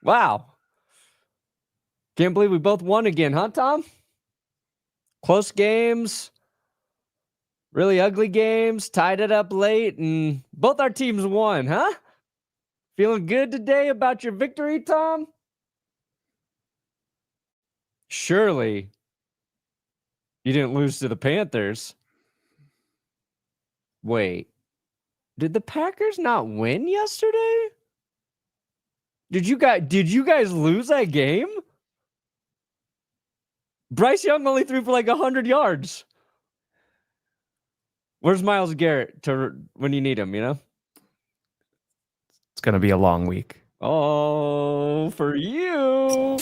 Wow. Can't believe we both won again, huh, Tom? Close games, really ugly games, tied it up late, and both our teams won, huh? Feeling good today about your victory, Tom? Surely you didn't lose to the Panthers. Wait, did the Packers not win yesterday? Did you guys lose that game? Bryce Young only threw for like 100 yards. Where's Myles Garrett to when you need him, you know? It's going to be a long week. Oh, for you.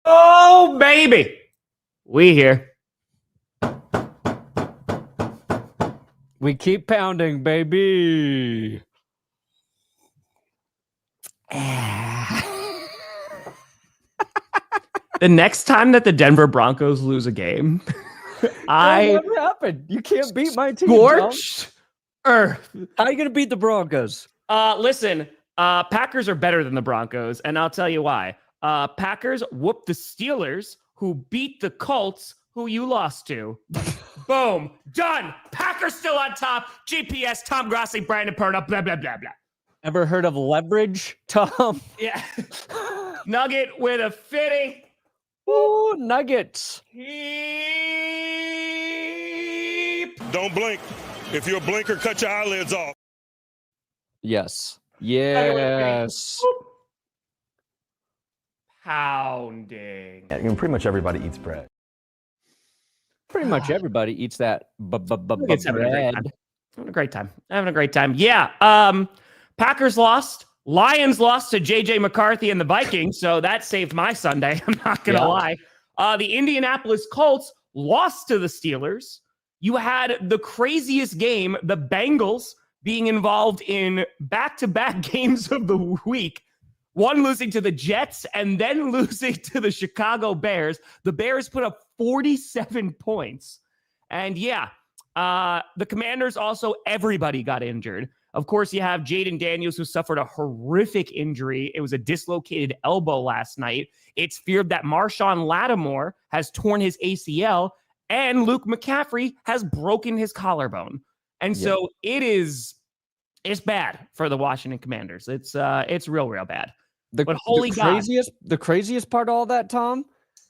Oh, baby. We here. We keep pounding, baby. The next time that the Denver Broncos lose a game, That'll never happen. You can't beat my team. Scorched earth. How are you going to beat the Broncos? Listen, Packers are better than the Broncos, and I'll tell you why. Packers whooped the Steelers, who beat the Colts, who you lost to. Boom. Done. Packers still on top. GPS, Tom Grossi, Brandon Perna, blah, blah, blah, blah. Ever heard of leverage, Tom? Yeah. Nugget with a fitting. Ooh, Nuggets. Don't blink. If you're a blinker, cut your eyelids off. Yes. Yes. Pounding. Yeah, pretty much everybody eats bread. Pretty much everybody eats that bread. Having a great time. Having a great time. Yeah. Packers lost. Lions lost to JJ McCarthy and the Vikings, so that saved my Sunday. I'm not going to lie. The Indianapolis Colts lost to the Steelers. You had the craziest game, the Bengals being involved in back-to-back games of the week. One losing to the Jets and then losing to the Chicago Bears. The Bears put up 47 points. And yeah, the Commanders also, everybody got injured. Of course, you have Jayden Daniels, who suffered a horrific injury. It was a dislocated elbow last night. It's feared that Marshawn Lattimore has torn his ACL and Luke McCaffrey has broken his collarbone. And so it's bad for the Washington Commanders. It's real bad. But holy God. The craziest part of all that, Tom,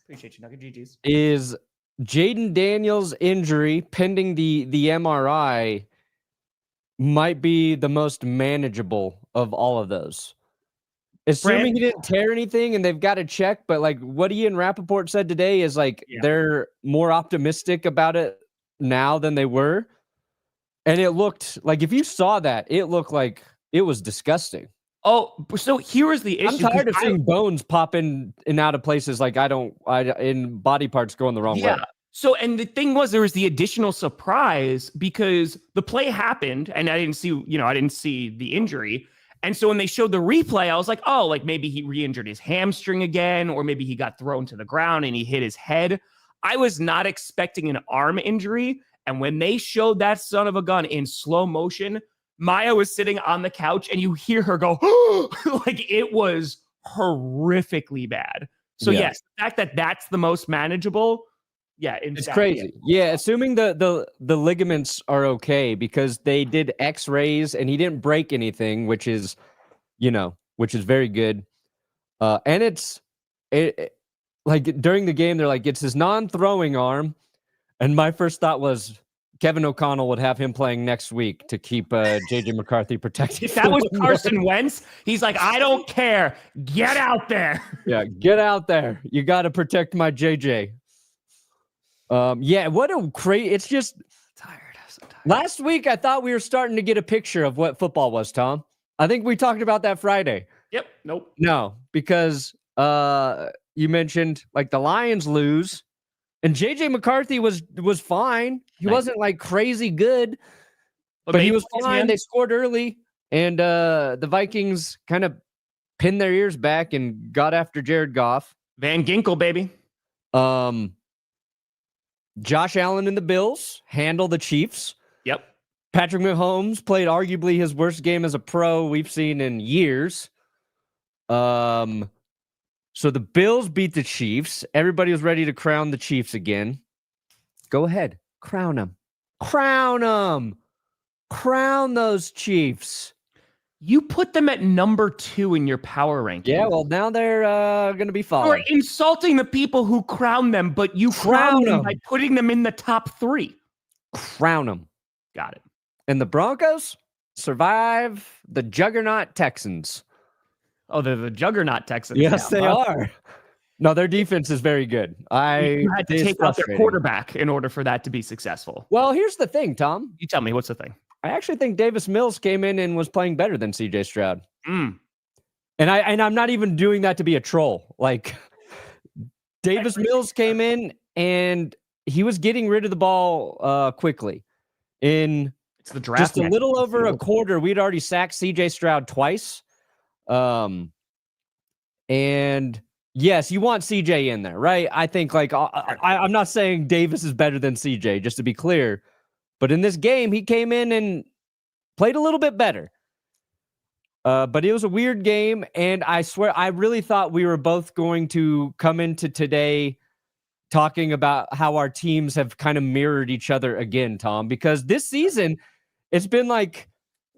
Appreciate you, Nugget GGs, is Jayden Daniels' injury pending the MRI might be the most manageable of all of those. Assuming he didn't tear anything and they've got to check, but like what Ian Rappaport said today is like they're more optimistic about it now than they were. And it looked like, if you saw that, it looked like it was disgusting. Oh, so here was the issue. I'm tired of seeing bones pop in and out of places like in body parts going the wrong way. So, and the thing was, there was the additional surprise because the play happened and I didn't see the injury. And so when they showed the replay, I was like, oh, like maybe he re-injured his hamstring again, or maybe he got thrown to the ground and he hit his head. I was not expecting an arm injury. And when they showed that son of a gun in slow motion, Maya was sitting on the couch and you hear her go, like it was horrifically bad. So yes, the fact that that's the most manageable, it's crazy. Yeah, assuming the ligaments are okay because they did X-rays and he didn't break anything, which is very good. And it's like during the game they're like it's his non-throwing arm, and my first thought was Kevin O'Connell would have him playing next week to keep JJ McCarthy protected. If that was Carson Wentz, he's like, I don't care. Get out there. Yeah, get out there. You got to protect my JJ. What a crazy. It's just tired. I'm so tired. Last week, I thought we were starting to get a picture of what football was, Tom. I think we talked about that Friday. Yep. Nope. No, because you mentioned like the Lions lose, and JJ McCarthy was fine. He wasn't like crazy good, but he was fine. They scored early, and the Vikings kind of pinned their ears back and got after Jared Goff. Van Ginkel, baby. Josh Allen and the Bills handle the Chiefs. Yep. Patrick Mahomes played arguably his worst game as a pro we've seen in years. So the Bills beat the Chiefs. Everybody was ready to crown the Chiefs again. Go ahead. Crown them. Crown them. Crown those Chiefs. You put them at number 2 in your power ranking. Yeah, well, now they're going to be followed. You're insulting the people who crown them, but you crown them by putting them in the top 3. Crown them. Got it. And the Broncos survive the juggernaut Texans. Oh, they're the juggernaut Texans. Yes, they are. No, their defense is very good. You had to take out their quarterback in order for that to be successful. Well, here's the thing, Tom. You tell me, what's the thing? I actually think Davis Mills came in and was playing better than CJ Stroud. Mm. And I'm not even doing that to be a troll. Like, Davis Mills came in and he was getting rid of the ball quickly. In it's the draft just a little over a quarter, we'd already sacked CJ Stroud twice. And yes, you want CJ in there, right? I think like I'm not saying Davis is better than CJ, just to be clear. But in this game, he came in and played a little bit better. But it was a weird game, and I swear, I really thought we were both going to come into today talking about how our teams have kind of mirrored each other again, Tom, because this season, it's been like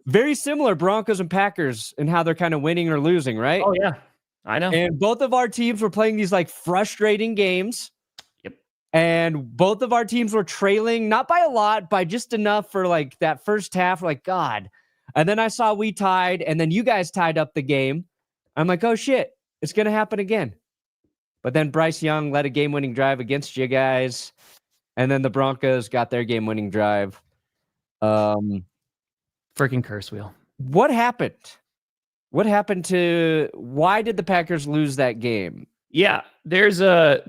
very similar Broncos and Packers and how they're kind of winning or losing, right? Oh, yeah. I know. And both of our teams were playing these like frustrating games. And both of our teams were trailing, not by a lot, by just enough for like that first half. Like, God. And then I saw we tied, and then you guys tied up the game. I'm like, oh shit, it's going to happen again. But then Bryce Young led a game-winning drive against you guys. And then the Broncos got their game-winning drive. Freaking curse wheel. What happened? What happened to, why did the Packers lose that game? Yeah, there's a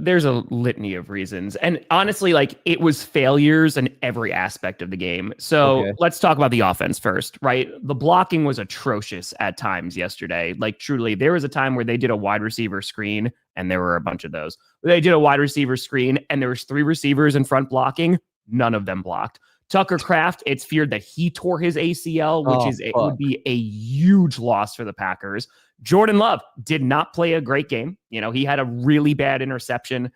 litany of reasons. And honestly, like it was failures in every aspect of the game. So let's talk about the offense first, right? The blocking was atrocious at times yesterday. Like truly, there was a time where they did a wide receiver screen, and there were a bunch of those. They did a wide receiver screen, and there was 3 receivers in front blocking. None of them blocked. Tucker Kraft, it's feared that he tore his ACL, which would be a huge loss for the Packers. Jordan Love did not play a great game. You know, he had a really bad interception.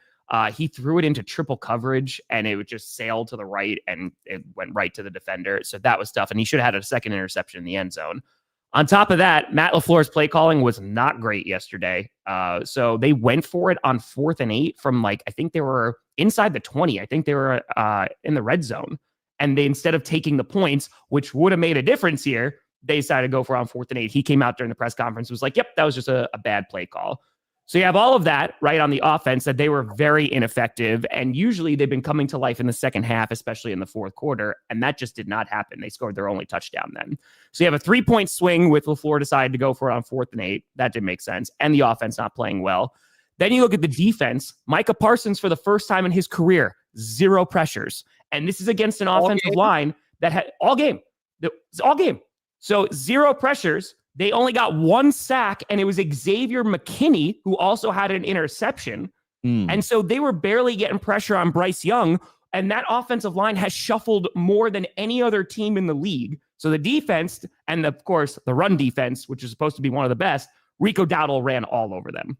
He threw it into triple coverage, and it would just sail to the right, and it went right to the defender. So that was tough, and he should have had a second interception in the end zone. On top of that, Matt LaFleur's play calling was not great yesterday. So they went for it on 4th and 8 from like, I think they were inside the 20. I think they were in the red zone. And they, instead of taking the points, which would have made a difference here, they decided to go for on 4th and 8. He came out during the press conference, was like, yep, that was just a bad play call. So you have all of that right on the offense, that they were very ineffective. And usually they've been coming to life in the second half, especially in the fourth quarter. And that just did not happen. They scored their only touchdown then. So you have a 3-point swing with LaFleur decided to go for it on 4th and 8. That didn't make sense. And the offense not playing well. Then you look at the defense. Micah Parsons, for the first time in his career, 0 pressures. And this is against an offensive line that had all game. So 0 pressures. They only got 1 sack, and it was Xavier McKinney who also had an interception. And so they were barely getting pressure on Bryce Young, and that offensive line has shuffled more than any other team in the league. So the defense, and of course the run defense, which is supposed to be one of the best, Rico Dowdle ran all over them.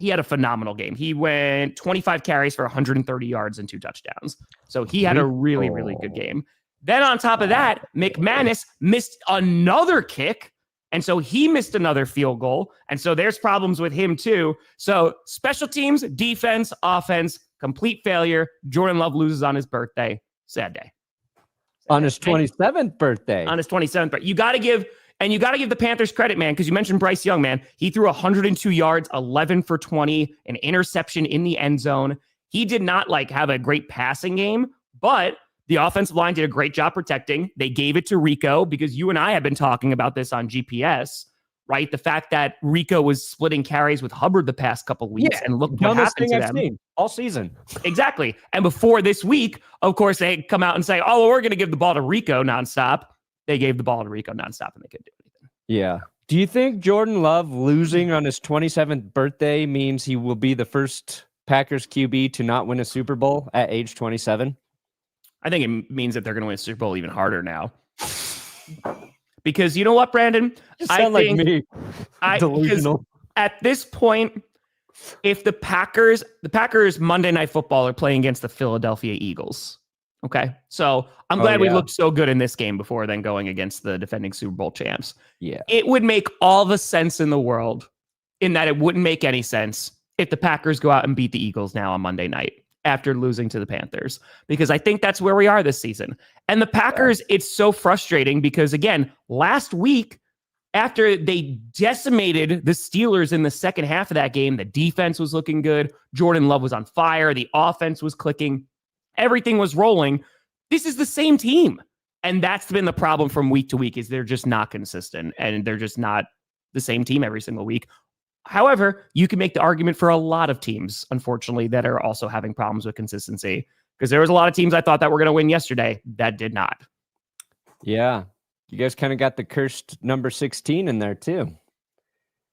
He had a phenomenal game. He went 25 carries for 130 yards and 2 touchdowns. So he had a really, really good game. Then on top of that, McManus missed another kick. And so he missed another field goal. And so there's problems with him too. So special teams, defense, offense, complete failure. Jordan Love loses on his birthday. Sad day. On his 27th birthday. On his 27th birthday. You got to give the Panthers credit, man, because you mentioned Bryce Young, man. He threw 102 yards, 11 for 20, an interception in the end zone. He did not have a great passing game, but the offensive line did a great job protecting. They gave it to Rico because you and I have been talking about this on GPS, right? The fact that Rico was splitting carries with Hubbard the past couple weeks, and look what happened to them. Seen all season. Exactly. And before this week, of course, they come out and say, oh, well, we're going to give the ball to Rico nonstop. They gave the ball to Rico nonstop, and they couldn't do anything. Yeah. Do you think Jordan Love losing on his 27th birthday means he will be the first Packers QB to not win a Super Bowl at age 27? I think it means that they're going to win a Super Bowl even harder now. Because you know what, Brandon? You sound like me. Delusional. At this point, if the Packers Monday Night Football are playing against the Philadelphia Eagles. Okay. So I'm glad we looked so good in this game before then going against the defending Super Bowl champs. Yeah. It would make all the sense in the world in that it wouldn't make any sense if the Packers go out and beat the Eagles now on Monday night after losing to the Panthers, because I think that's where we are this season. And the Packers, it's so frustrating because, again, last week, after they decimated the Steelers in the second half of that game, the defense was looking good. Jordan Love was on fire. The offense was clicking. Everything was rolling. This is the same team. And that's been the problem from week to week, is they're just not consistent and they're just not the same team every single week. However, you can make the argument for a lot of teams, unfortunately, that are also having problems with consistency, because there was a lot of teams I thought that were going to win yesterday that did not. Yeah. You guys kind of got the cursed number 16 in there too.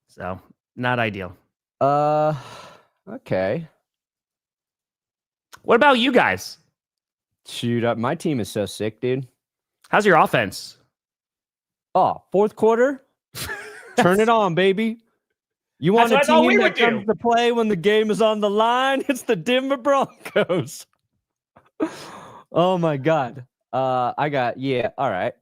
So not ideal. Okay. What about you guys? Shoot, my team is so sick, dude. How's your offense? Oh, fourth quarter? Turn it on, baby. You want a team that comes to play when the game is on the line? It's the Denver Broncos. Oh my God. All right.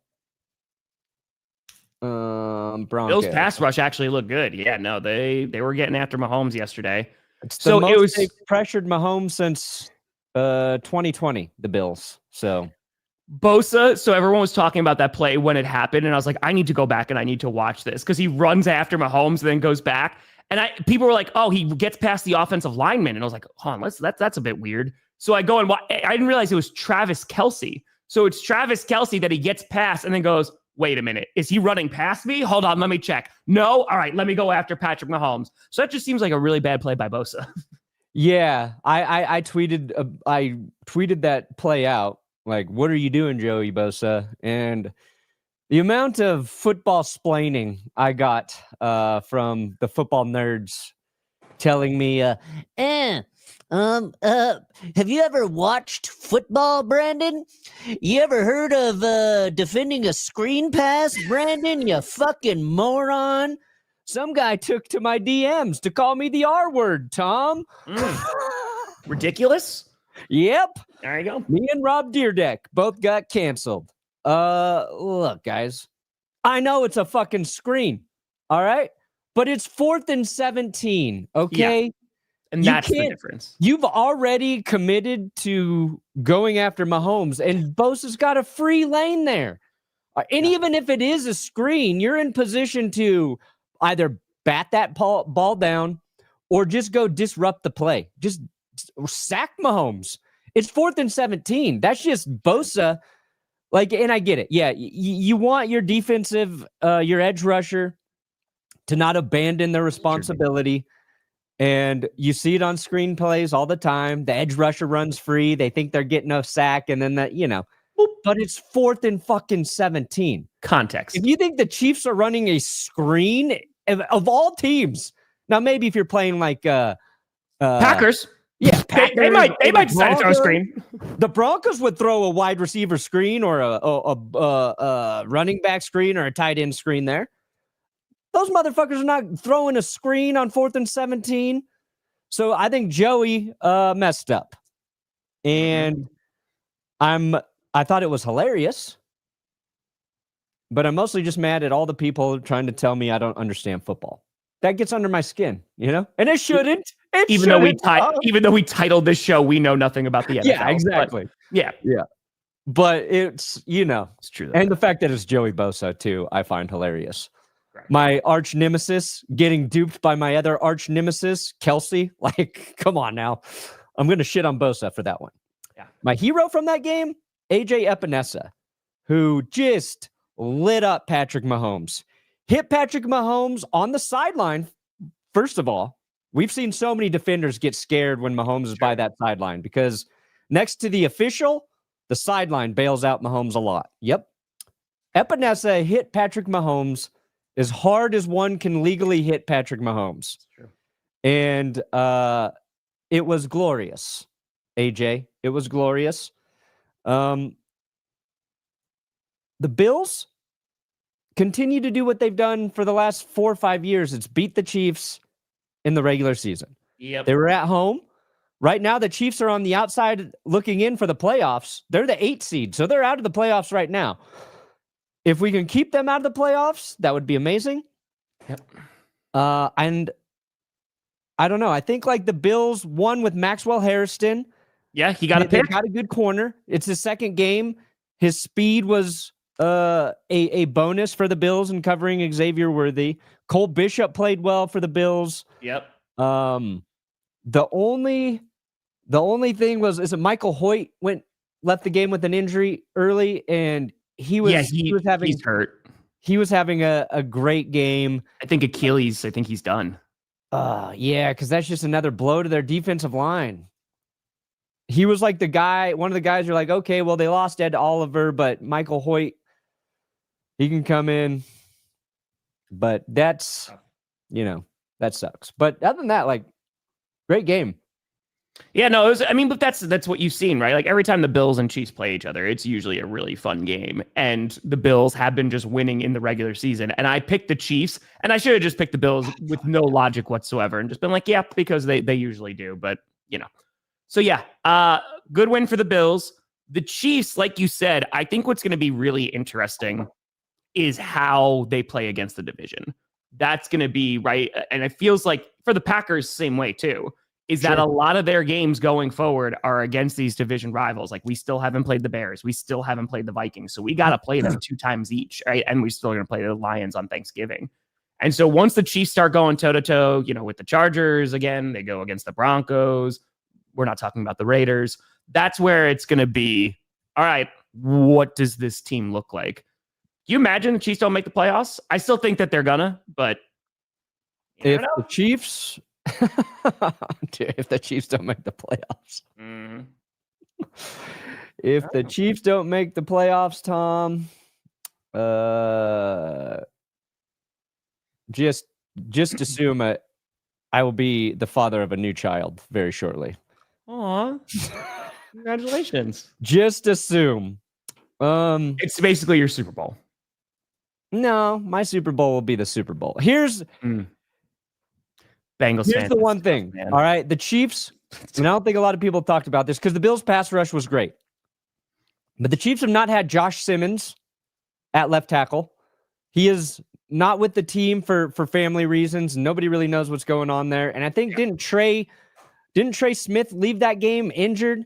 Broncos. Bill's pass rush actually looked good. Yeah, no, they were getting after Mahomes yesterday. So it was they pressured Mahomes since 2020, the Bills. So Bosa, so everyone was talking about that play when it happened, and I was like, I need to go back and I need to watch this, because he runs after Mahomes and then goes back. And people were like, oh, he gets past the offensive lineman. And I was like, hold on, that's a bit weird. So I go and watch. I didn't realize it was Travis Kelce. So it's Travis Kelce that he gets past and then goes, wait a minute, is he running past me? Hold on, let me check. No? All right, let me go after Patrick Mahomes. So that just seems like a really bad play by Bosa. Yeah, I tweeted that play out. Like, what are you doing, Joey Bosa? And the amount of football splaining I got from the football nerds telling me, have you ever watched football, Brandon? You ever heard of defending a screen pass, Brandon? You fucking moron. Some guy took to my DMs to call me the R word, Tom. Ridiculous? Yep. There you go. Me and Rob Deerdeck both got canceled. Look, guys, I know it's a fucking screen, all right? But it's 4th and 17, okay? Yeah. And that's the difference. You've already committed to going after Mahomes, and Bosa's got a free lane there. And even if it is a screen, you're in position to either bat that ball down or just go disrupt the play. Just sack Mahomes. It's 4th and 17. That's just Bosa. Like, and I get it. Yeah, you want your defensive, your edge rusher to not abandon their responsibility. And you see it on screen plays all the time. The edge rusher runs free. They think they're getting a sack, and then that, but it's 4th and fucking 17. Context. If you think the Chiefs are running a screen of all teams, now maybe if you're playing like Packers. Yeah, they might decide to throw a screen. The Broncos would throw a wide receiver screen or a running back screen or a tight end screen there. Those motherfuckers are not throwing a screen on 4th and 17. So I think Joey messed up. And I thought it was hilarious. But I'm mostly just mad at all the people trying to tell me I don't understand football. That gets under my skin, And it shouldn't. Even though we titled this show, we know nothing about the NFL. Yeah, exactly. Yeah. But it's, it's true. And the fact that it's Joey Bosa too, I find hilarious. Right. My arch nemesis getting duped by my other arch nemesis, Kelce. Like, come on now. I'm going to shit on Bosa for that one. Yeah. My hero from that game, AJ Epinesa, who just lit up Patrick Mahomes. hit Patrick Mahomes on the sideline. First of all, we've seen so many defenders get scared when Mahomes is by that sideline because next to the official, the sideline bails out Mahomes a lot. Yep. Epinesa hit Patrick Mahomes as hard as one can legally hit Patrick Mahomes. And it was glorious, AJ. It was glorious. The Bills continue to do what they've done for the last 4 or 5 years. It's beat the Chiefs in the regular season. Yep. They were at home. Right now, the Chiefs are on the outside looking in for the playoffs. They're the 8th seed, so they're out of the playoffs right now. If we can keep them out of the playoffs, that would be amazing. Yep. And I don't know. I think like the Bills won with Maxwell Harrison. Yeah, he got a pick. They got a good corner. It's his second game. His speed was a bonus for the Bills in covering Xavier Worthy. Cole Bishop played well for the Bills. Yep. The only thing was Michael Hoyt left the game with an injury early, and he's hurt. He was having a great game. I think Achilles. I think he's done. Yeah, because that's just another blow to their defensive line. He was like one of the guys you're like, okay, well, they lost Ed Oliver, but Michael Hoyt, he can come in. But that sucks. But other than that, like, great game. Yeah, no, but that's what you've seen, right? Like every time the Bills and Chiefs play each other, it's usually a really fun game. And the Bills have been just winning in the regular season. And I picked the Chiefs, and I should have just picked the Bills with no logic whatsoever and just been like, yeah, because they usually do. But, So, yeah, good win for the Bills. The Chiefs, like you said, I think what's going to be really interesting is how they play against the division. That's going to be right. And it feels like for the Packers, same way, too. Is that a lot of their games going forward are against these division rivals. Like we still haven't played the Bears. We still haven't played the Vikings. So we got to play them 2 times each, right? And we're still going to play the Lions on Thanksgiving. And so once the Chiefs start going toe-to-toe, with the Chargers again, they go against the Broncos. We're not talking about the Raiders. That's where it's going to be, all right, what does this team look like? Can you imagine the Chiefs don't make the playoffs? I still think that they're gonna, but if the Chiefs... if the Chiefs don't make the playoffs. If the Chiefs don't make the playoffs, Tom, just assume I will be the father of a new child very shortly. Aw. Congratulations. Just assume. It's basically your Super Bowl. No, my Super Bowl will be the Super Bowl. Here's Bengals. Here's the one thing. All right. The Chiefs, and I don't think a lot of people talked about this because the Bills' pass rush was great. But the Chiefs have not had Josh Simmons at left tackle. He is not with the team for family reasons. Nobody really knows what's going on there. And I think didn't Trey Smith leave that game injured?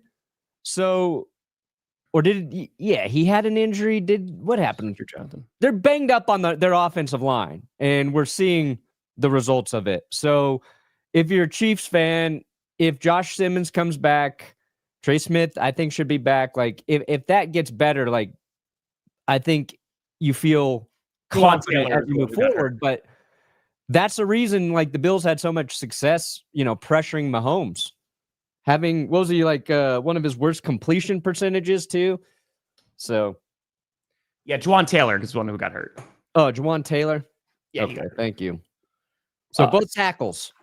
So, or he had an injury. What happened? Jonathan. They're banged up on their offensive line, and we're seeing the results of it. So if you're a Chiefs fan, if Josh Simmons comes back, Trey Smith, I think should be back. Like if that gets better, like I think you feel confident as you move forward. But that's the reason like the Bills had so much success, pressuring Mahomes. Having, what was he like one of his worst completion percentages too? So yeah, Juwan Taylor is the one who got hurt. Oh, Juwan Taylor. Yeah. Okay, thank you. So both tackles.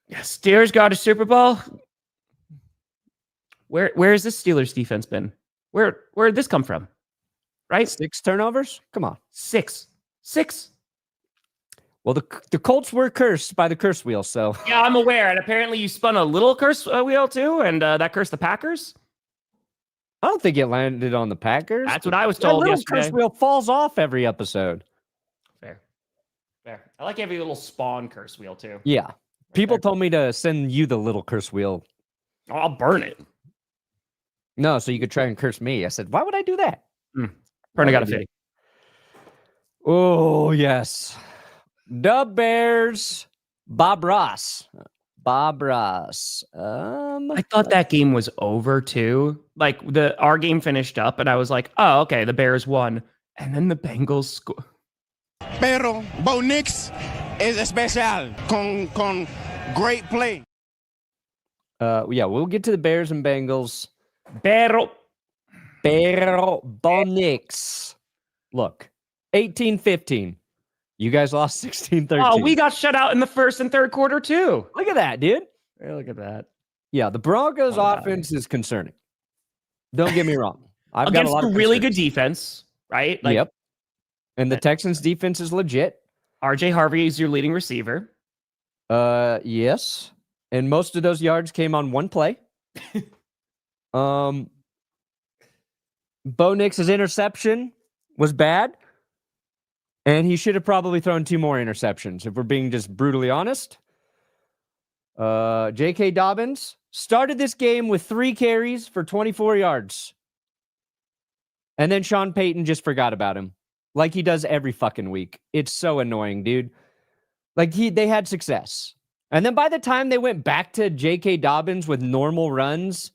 Yeah, Steelers got a Super Bowl. Where has this Steelers defense been? Where did this come from? Right? 6 turnovers? Come on. 6. Well, the Colts were cursed by the curse wheel, so. Yeah, I'm aware. And apparently you spun a little curse wheel too, and that cursed the Packers? I don't think it landed on the Packers. That's what I was told yesterday. Curse wheel falls off every episode. Fair. I like every little spawn curse wheel too. Yeah. People told me to send you the little curse wheel. Oh, I'll burn it. No, so you could try and curse me. I said, why would I do that? Perna got a 50. Oh, yes. The Bears. Bob Ross. I thought that game was over too. Like our game finished up and I was like, oh, okay, the Bears won. And then the Bengals score. pero Bo Nix es especial con great play. Yeah, we'll get to the Bears and Bengals. Pero Bo Nix. Look, 18-15. You guys lost 16-13. Oh, we got shut out in the first and third quarter too. Look at that, dude. Hey, look at that. Yeah, the Broncos offense is concerning. Don't get me wrong. I've Against got a lot a of really good concerns. defense, right? Yep. And the Texans defense is legit. RJ Harvey is your leading receiver. Yes. And most of those yards came on one play. Bo Nix's interception was bad. And he should have probably thrown 2 more interceptions, if we're being just brutally honest. J.K. Dobbins started this game with 3 carries for 24 yards. And then Sean Payton just forgot about him. Like he does every fucking week. It's so annoying, dude. Like they had success. And then by the time they went back to J.K. Dobbins with normal runs,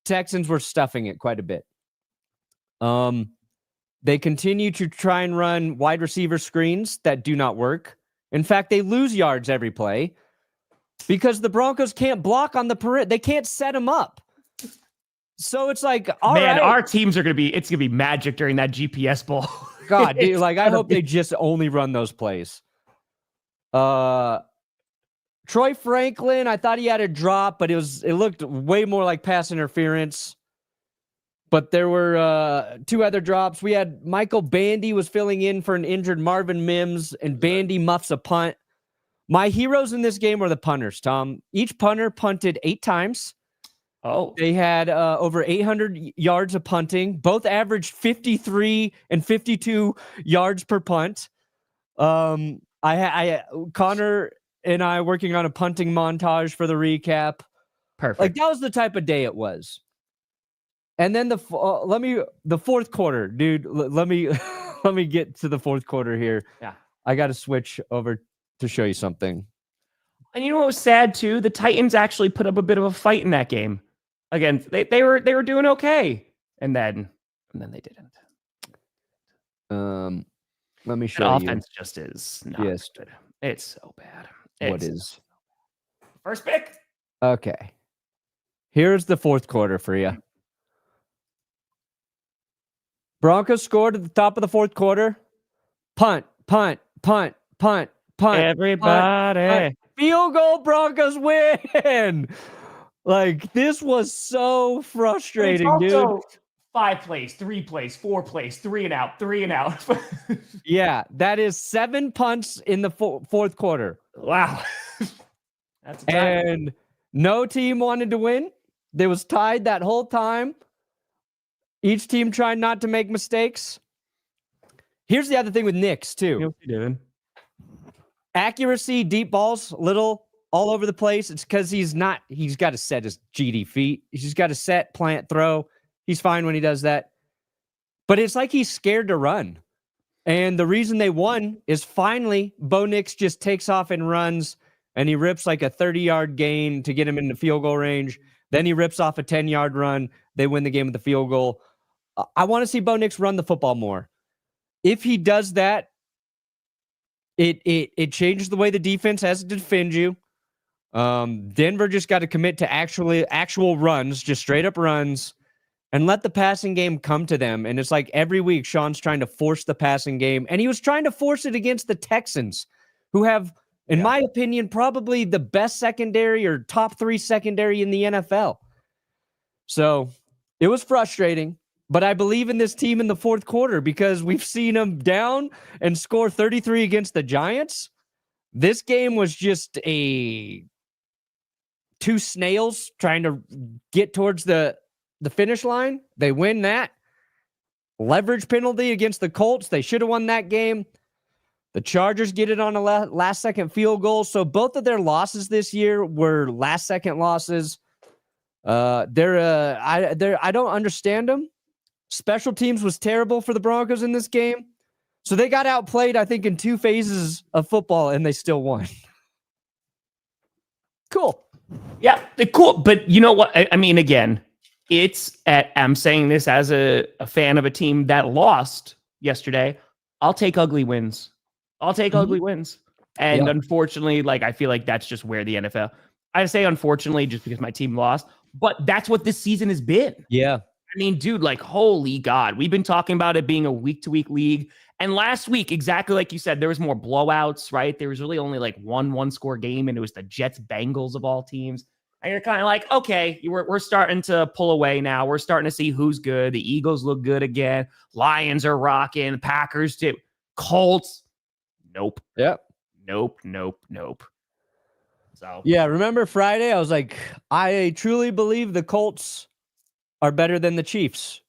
Texans were stuffing it quite a bit. They continue to try and run wide receiver screens that do not work. In fact, they lose yards every play because the Broncos can't block on the perimeter. They can't set them up. So it's like, all right. Our teams are going to be magic during that GPS bowl. God, dude, like I hope they just only run those plays. Troy Franklin, I thought he had a drop, but it looked way more like pass interference. But there were 2 other drops. We had Michael Bandy was filling in for an injured Marvin Mims, and Bandy muffs a punt. My heroes in this game were the punters, Tom. Each punter punted 8 times. Oh. They had over 800 yards of punting. Both averaged 53 and 52 yards per punt. Connor and I working on a punting montage for the recap. Perfect. Like that was the type of day it was. And then the fourth quarter, dude. Let me get to the fourth quarter here. Yeah, I got to switch over to show you something. And you know what was sad too? The Titans actually put up a bit of a fight in that game. Again, they were doing okay, and then they didn't. Let me show the you. Offense just is not good. It's so bad. What is first pick? Okay. Here's the fourth quarter for you. Broncos scored at the top of the fourth quarter. Punt. Everybody. Punt. Field goal, Broncos win. Like, this was so frustrating, dude. 5 plays, 3 plays, 4 plays, 3 and out. Yeah, that is 7 punts in the fourth quarter. Wow. That's and no team wanted to win. They was tied that whole time. Each team trying not to make mistakes. Here's the other thing with Knicks, too. What's he doing? Accuracy, deep balls, little, all over the place. It's because he's got to set his GD feet. He's just got to set, plant, throw. He's fine when he does that. But it's like he's scared to run. And the reason they won is finally Bo Nix just takes off and runs, and he rips like a 30-yard gain to get him into field goal range. Then he rips off a 10-yard run. They win the game with the field goal. I want to see Bo Nix run the football more. If he does that, it changes the way the defense has to defend you. Denver just got to commit to actual runs, just straight up runs, and let the passing game come to them. And it's like every week Sean's trying to force the passing game, and he was trying to force it against the Texans, who have, in my opinion, probably the best secondary or top 3 secondary in the NFL. So it was frustrating, but I believe in this team in the fourth quarter because we've seen them down and score 33 against the Giants. This game was just 2 snails trying to get towards the finish line. They win that. Leverage penalty against the Colts. They should have won that game. The Chargers get it on a last-second field goal. So both of their losses this year were last-second losses. I don't understand them. Special teams was terrible for the Broncos in this game. So they got outplayed, I think, in 2 phases of football, and they still won. Cool. Yeah, cool. But you know what? I mean, again, I'm saying this as a fan of a team that lost yesterday. I'll take ugly wins. I'll take ugly wins. And unfortunately, like, I feel like that's just where the NFL, I say unfortunately just because my team lost, but that's what this season has been. Yeah. I mean, dude, like, holy God, we've been talking about it being a week-to-week league. And last week, exactly like you said, there was more blowouts, right? There was really only like one-score game, and it was the Jets-Bengals of all teams. And you're kind of like, okay, we're starting to pull away now. We're starting to see who's good. The Eagles look good again. Lions are rocking. Packers too. Colts, nope. Yep. Nope. So yeah, remember Friday? I was like, I truly believe the Colts are better than the Chiefs.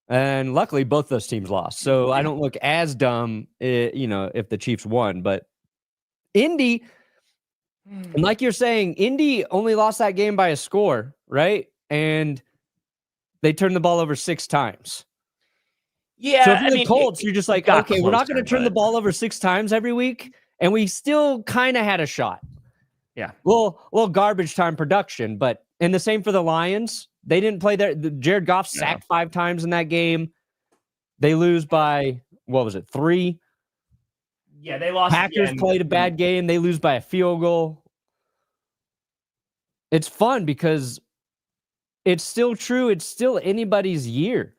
And luckily, both those teams lost. So I don't look as dumb, if the Chiefs won. But Indy, and like you're saying, Indy only lost that game by a score, right? And they turned the ball over 6 times. Yeah, so if you're the Colts, you're just like, okay, we're not going to turn the ball over 6 times every week. And we still kind of had a shot. Yeah. Well, garbage time production. And the same for the Lions. They didn't play Jared Goff sacked 5 times in that game. They lose by, 3? Yeah, they lost. Packers played a bad game. They lose by a field goal. It's fun because it's still true. It's still anybody's year.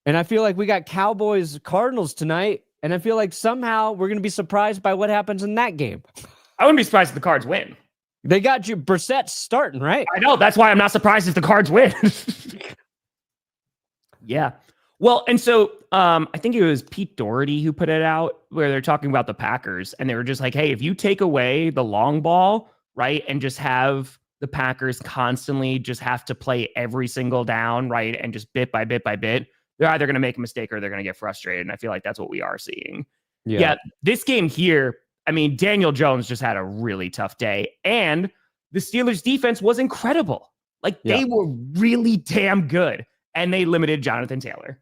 And I feel like we got Cowboys Cardinals tonight. And I feel like somehow we're going to be surprised by what happens in that game. I wouldn't be surprised if the Cards win. They got you Brissett starting, right? I know. That's why I'm not surprised if the Cards win. Yeah. Well, and so I think it was Pete Doherty who put it out where they're talking about the Packers. And they were just like, hey, if you take away the long ball, right, and just have the Packers constantly just have to play every single down, right, and just bit by bit by bit, they're either going to make a mistake or they're going to get frustrated. And I feel like that's what we are seeing. Yeah. This game here, I mean, Daniel Jones just had a really tough day. And the Steelers defense was incredible. Like, they were really damn good. And they limited Jonathan Taylor.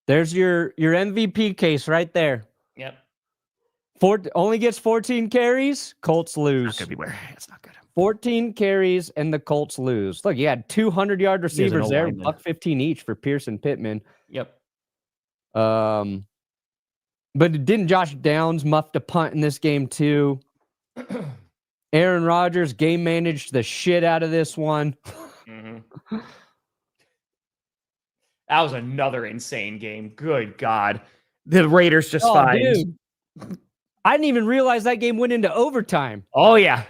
There's your MVP case right there. Yep. Only gets 14 carries, Colts lose. It's not good. It's not good. 14 carries and the Colts lose. Look, you had 200-yard receivers there, $115 each for Pierce and Pittman. Yep. But didn't Josh Downs muff a punt in this game too? Aaron Rodgers game managed the shit out of this one. Mm-hmm. That was another insane game. Good God. The Raiders just find. Dude. I didn't even realize that game went into overtime. Oh, yeah.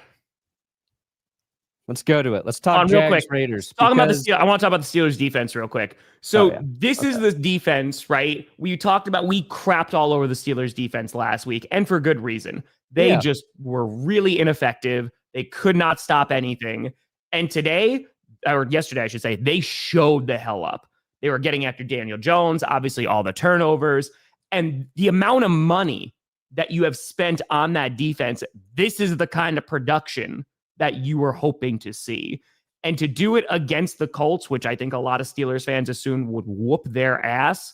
Let's go to it. Let's talk real quick. Raiders. I want to talk about the Steelers defense real quick. So this is the defense, right? We crapped all over the Steelers defense last week, and for good reason. They just were really ineffective. They could not stop anything. And today, or yesterday, I should say, they showed the hell up. They were getting after Daniel Jones, obviously all the turnovers, and the amount of money that you have spent on that defense. This is the kind of production that you were hoping to see. And to do it against the Colts, which I think a lot of Steelers fans assumed would whoop their ass.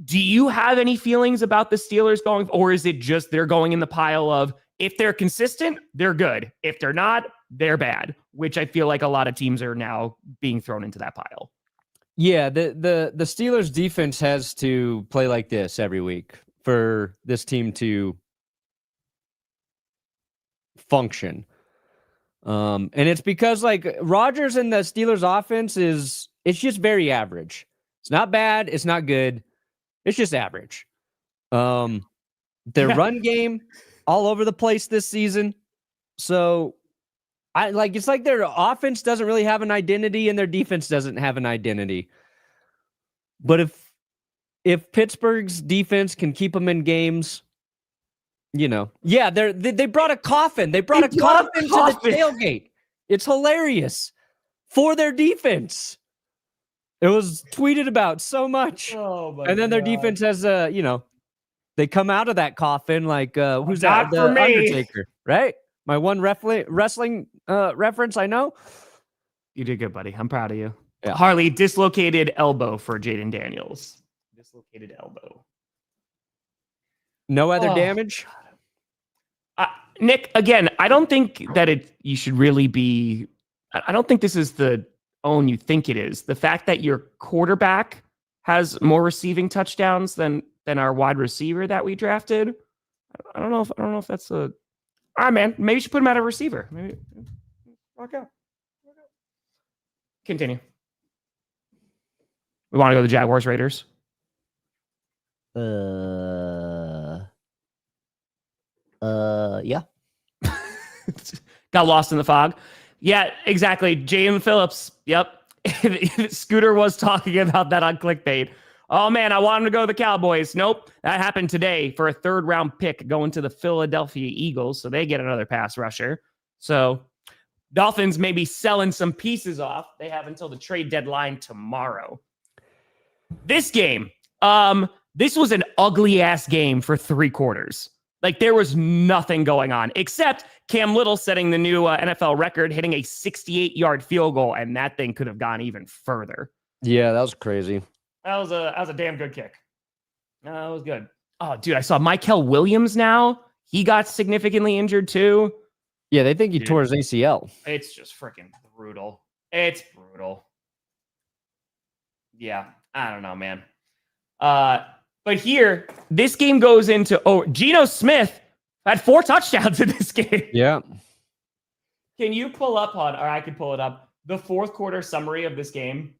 Do you have any feelings about the Steelers going, or is it just they're going in the pile of if they're consistent, they're good. If they're not, they're bad, which I feel like a lot of teams are now being thrown into that pile. Yeah, the Steelers defense has to play like this every week for this team to function. And it's because like Rodgers and the Steelers offense it's just very average. It's not bad. It's not good. It's just average. Their run game all over the place this season. So it's like their offense doesn't really have an identity and their defense doesn't have an identity. But if Pittsburgh's defense can keep them in games, they brought a coffin. They brought a coffin to the tailgate. It's hilarious for their defense. It was tweeted about so much. Oh my and then their defense has they come out of that coffin like who's that? The Undertaker, right? My one wrestling reference I know. You did good, buddy. I'm proud of you. Yeah. Harley, dislocated elbow for Jayden Daniels. Dislocated elbow. No other damage? Nick, again, I don't think that you should really be. I don't think this is the own you think it is. The fact that your quarterback has more receiving touchdowns than than our wide receiver that we drafted. I don't know if that's a. All right, man. Maybe you should put him at a receiver. Maybe walk out. Continue. We want to go to the Jaguars Raiders. Yeah. Got lost in the fog. Yeah, exactly. Jalen Phillips. Yep. Scooter was talking about that on clickbait. Oh, man, I want him to go to the Cowboys. Nope. That happened today for a 3rd-round pick going to the Philadelphia Eagles, so they get another pass rusher. So Dolphins may be selling some pieces off. They have until the trade deadline tomorrow. This game, this was an ugly-ass game for 3 quarters. Like, there was nothing going on, except Cam Little setting the new NFL record, hitting a 68-yard field goal, and that thing could have gone even further. Yeah, that was crazy. That was a damn good kick. That was good. Oh, dude, I saw Michael Williams now. He got significantly injured, too. Yeah, they think he tore his ACL. It's just freaking brutal. It's brutal. Yeah, I don't know, man. But here, this game goes into... Oh, Geno Smith had 4 touchdowns in this game. Yeah. Can you pull up, or I could pull it up, the 4th quarter summary of this game?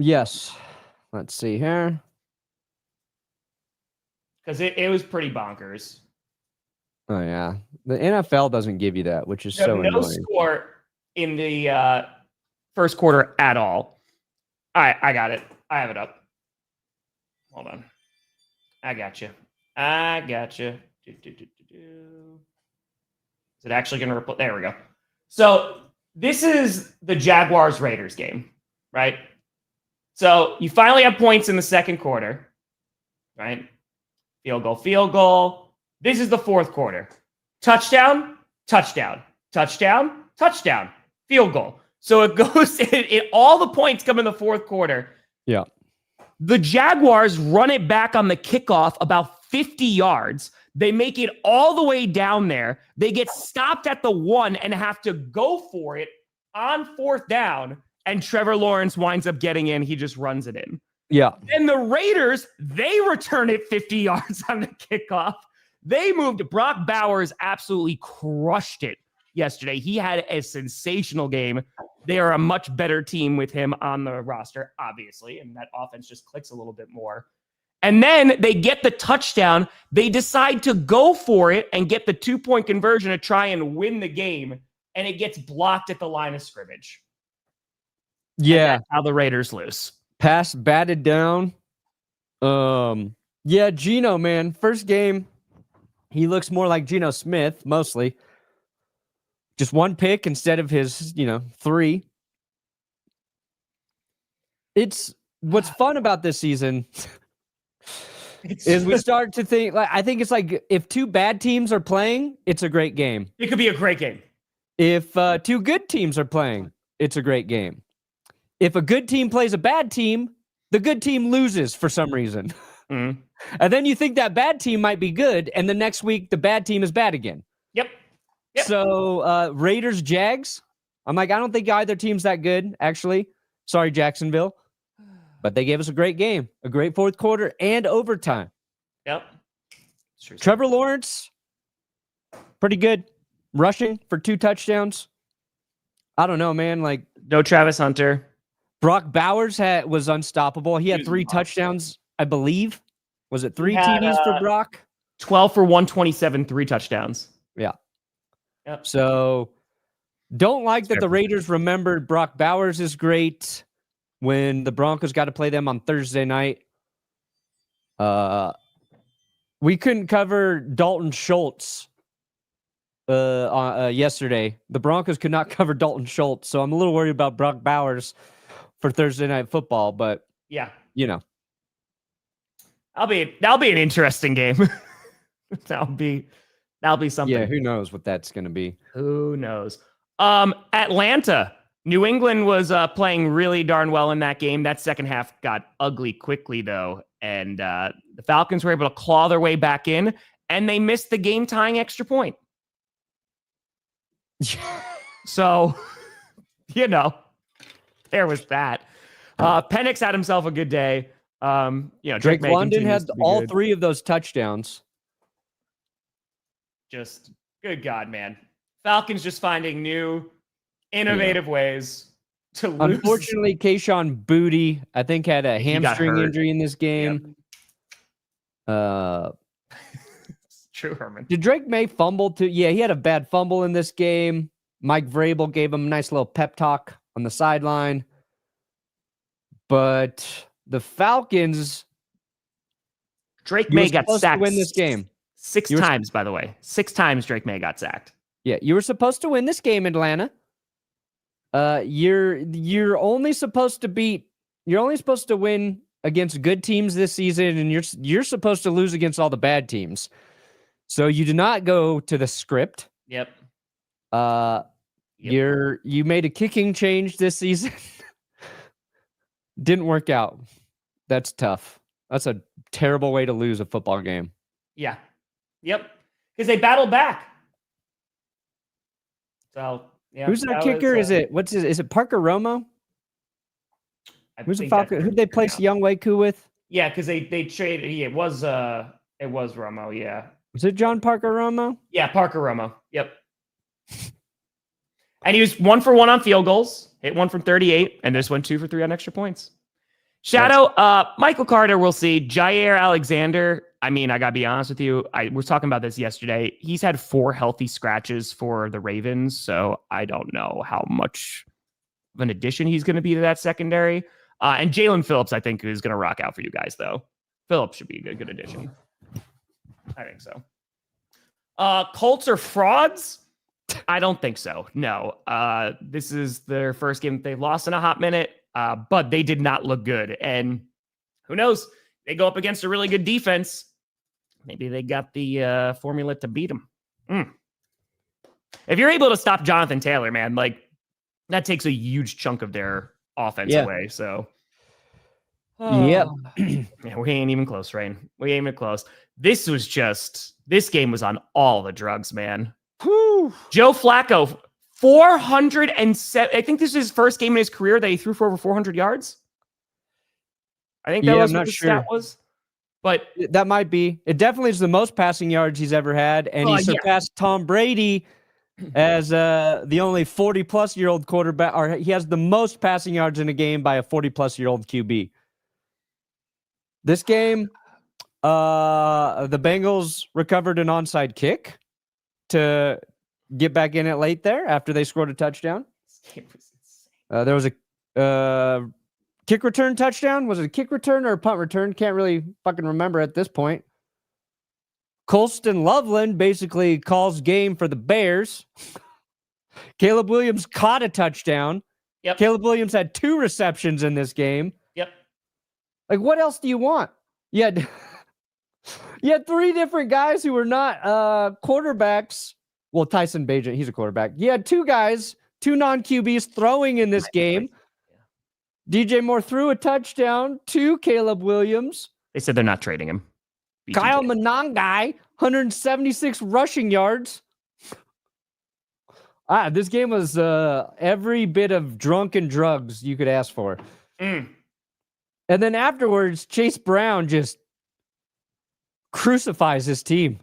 Yes. Let's see here. Because it was pretty bonkers. Oh, yeah. The NFL doesn't give you that, which is so no annoying. Score in the first quarter at all. All right, I got it. I have it up. Hold on. I got you. Is it actually going to report? There we go. So this is the Jaguars Raiders game, right? So you finally have points in the second quarter, right? Field goal. This is the 4th quarter. Touchdown. Field goal. So it goes, all the points come in the 4th quarter. Yeah. The Jaguars run it back on the kickoff about 50 yards. They make it all the way down there. They get stopped at the 1 and have to go for it on 4th down. And Trevor Lawrence winds up getting in. He just runs it in. Yeah. Then the Raiders, they return it 50 yards on the kickoff. They moved. Brock Bowers absolutely crushed it yesterday. He had a sensational game. They are a much better team with him on the roster, obviously, and that offense just clicks a little bit more. And then they get the touchdown. They decide to go for it and get the 2-point conversion to try and win the game, and it gets blocked at the line of scrimmage. Yeah. That's how the Raiders lose. Pass batted down. Yeah, Geno, man. First game, he looks more like Geno Smith, mostly. Just 1 pick instead of his, 3. It's what's fun about this season is we start to think, I think it's like if 2 bad teams are playing, it's a great game. It could be a great game. If 2 good teams are playing, it's a great game. If a good team plays a bad team, the good team loses for some reason. Mm-hmm. And then you think that bad team might be good, and the next week the bad team is bad again. Yep. So Raiders, Jags. I'm like, I don't think either team's that good, actually. Sorry, Jacksonville. But they gave us a great game, a great 4th quarter and overtime. Yep. Trevor Lawrence, pretty good. Rushing for 2 touchdowns. I don't know, man. Like, no Travis Hunter. Brock Bowers was unstoppable. He had 3 touchdowns, I believe. Was it 3 TDs for Brock? 12 for 127, 3 touchdowns. Yeah. Yep. So don't like that the Raiders remembered Brock Bowers is great when the Broncos got to play them on Thursday night. We couldn't cover Dalton Schultz yesterday. The Broncos could not cover Dalton Schultz, so I'm a little worried about Brock Bowers for Thursday Night Football, but yeah, that'll be an interesting game. that'll be something. Yeah, who knows what that's going to be? Who knows? Atlanta, New England was playing really darn well in that game. That second half got ugly quickly though, and the Falcons were able to claw their way back in, and they missed the game-tying extra point. So, there was that. Penix had himself a good day. Drake London had all 3 of those touchdowns. Just good God, man. Falcons just finding new, innovative ways to lose. Unfortunately, Kayshon Boutte, I think, had a hamstring injury in this game. Yep. True, Herman. Did Drake May fumble too? Yeah, he had a bad fumble in this game. Mike Vrabel gave him a nice little pep talk on the sideline. But the Falcons, Drake May got sacked to win this game 6 times, by the way. 6 times Drake May got sacked. Yeah, you were supposed to win this game, Atlanta. You're only supposed to win against good teams this season, and you're supposed to lose against all the bad teams. So you did not go to the script. Yep. You made a kicking change this season. Didn't work out. That's tough. That's a terrible way to lose a football game. Yeah. Yep. Because they battled back. So yeah. Who's their kicker? Is it Parker Romo? Who's the Falcon? Who'd they place Younghoe with? Yeah, because they traded. Yeah, it was Romo. Yeah. Was it John Parker Romo? Yeah, Parker Romo. Yep. And he was 1 for 1 on field goals, hit 1 from 38, and just went 2 for 3 on extra points. Shadow, Michael Carter, we'll see. Jair Alexander, I mean, I got to be honest with you. I was talking about this yesterday. He's had 4 healthy scratches for the Ravens, so I don't know how much of an addition he's going to be to that secondary. And Jalen Phillips, I think, is going to rock out for you guys, though. Phillips should be a good addition. I think so. Colts are frauds? I don't think so. No. This is their first game they've lost in a hot minute, but they did not look good. And who knows? They go up against a really good defense. Maybe they got the formula to beat them. If you're able to stop Jonathan Taylor, man, like that takes a huge chunk of their offense away. So, yep. Yeah, we ain't even close, Rain. We ain't even close. This game was on all the drugs, man. Whew. Joe Flacco, 407. I think this is his first game in his career that he threw for over 400 yards. I think that was what the stat was. But that might be. It definitely is the most passing yards he's ever had, and he surpassed Tom Brady as the only 40-plus-year-old quarterback, or he has the most passing yards in a game by a 40-plus-year-old QB. This game, the Bengals recovered an onside kick to get back in it late there after they scored a touchdown. There was a kick return touchdown. Was it a kick return or a punt return? Can't really fucking remember at this point. Colston Loveland basically calls game for the Bears. Caleb Williams caught a touchdown. Yep. Caleb Williams had 2 receptions in this game. Yep. Like, what else do you want? You had 3 different guys who were not quarterbacks. Well, Tyson Bagent, he's a quarterback. You had 2 guys, 2 non-QBs throwing in this game. DJ Moore threw a touchdown to Caleb Williams. They said they're not trading him. BTJ. Kyle Monangai, 176 rushing yards. This game was every bit of drunken drugs you could ask for. And then afterwards, Chase Brown just crucifies his team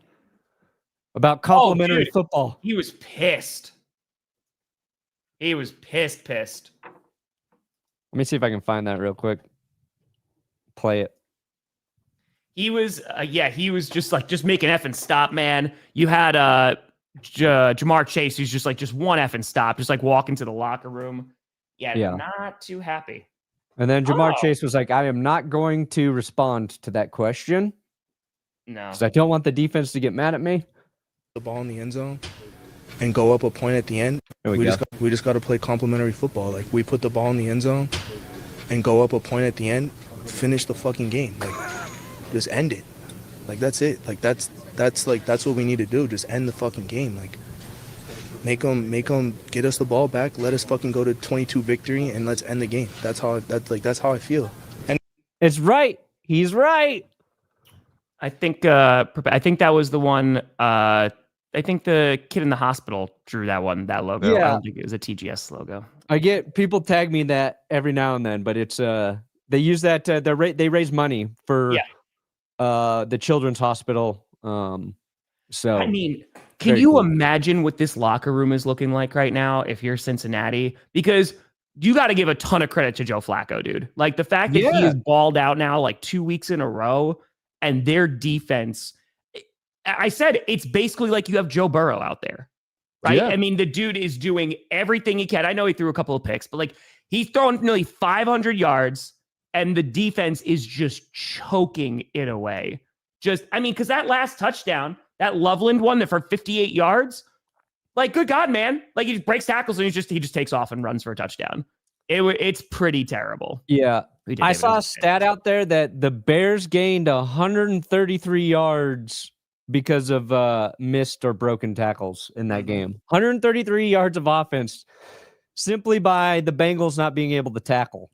about complimentary football. He was pissed. He was pissed. Let me see if I can find that real quick. Play it. He was, he was just make an effing stop, man. You had Jamar Chase, who's just one effing stop, just like walk into the locker room. Yeah, not too happy. And then Jamar Chase was like, I am not going to respond to that question. No. Because I don't want the defense to get mad at me. The ball in the end zone and go up a point at the end. We just got to play complimentary football. Like, we put the ball in the end zone and go up a point at the end, finish the fucking game. Like, just end it. Like, that's it. Like, that's what we need to do. Just end the fucking game. Like, make them get us the ball back. Let us fucking go to 22 victory and let's end the game. That's how I feel. And it's right. He's right. I think that was the one. I think the kid in the hospital drew that logo. Yeah. I don't think it was a TGS logo. I get people tag me that every now and then, but it's they use that they raise money for the children's hospital. So I mean, can you imagine what this locker room is looking like right now if you're Cincinnati? Because you got to give a ton of credit to Joe Flacco, dude. Like the fact that he is balled out now like 2 weeks in a row, and their defense, I said it's basically like you have Joe Burrow out there, right? Yeah. I mean, the dude is doing everything he can. I know he threw a couple of picks, but like he's throwing nearly 500 yards, and the defense is just choking it away. Because that last touchdown, that Loveland one that for 58 yards, like, good God, man. Like, he just breaks tackles and he just takes off and runs for a touchdown. It's pretty terrible. Yeah. I saw a stat out there that the Bears gained 133 yards because of missed or broken tackles in that game. 133 yards of offense simply by the Bengals not being able to tackle.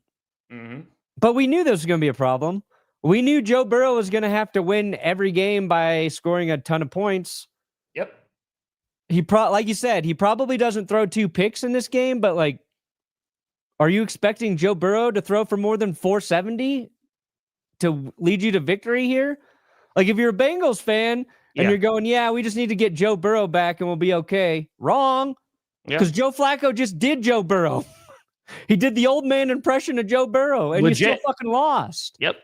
Mm-hmm. But we knew this was going to be a problem. We knew Joe Burrow was going to have to win every game by scoring a ton of points. Yep. Like you said, he probably doesn't throw 2 picks in this game, but like, are you expecting Joe Burrow to throw for more than 470 to lead you to victory here? Like, if you're a Bengals fan and you're going, we just need to get Joe Burrow back and we'll be okay. Wrong. Because Joe Flacco just did Joe Burrow. He did the old man impression of Joe Burrow, and you still fucking lost. Yep.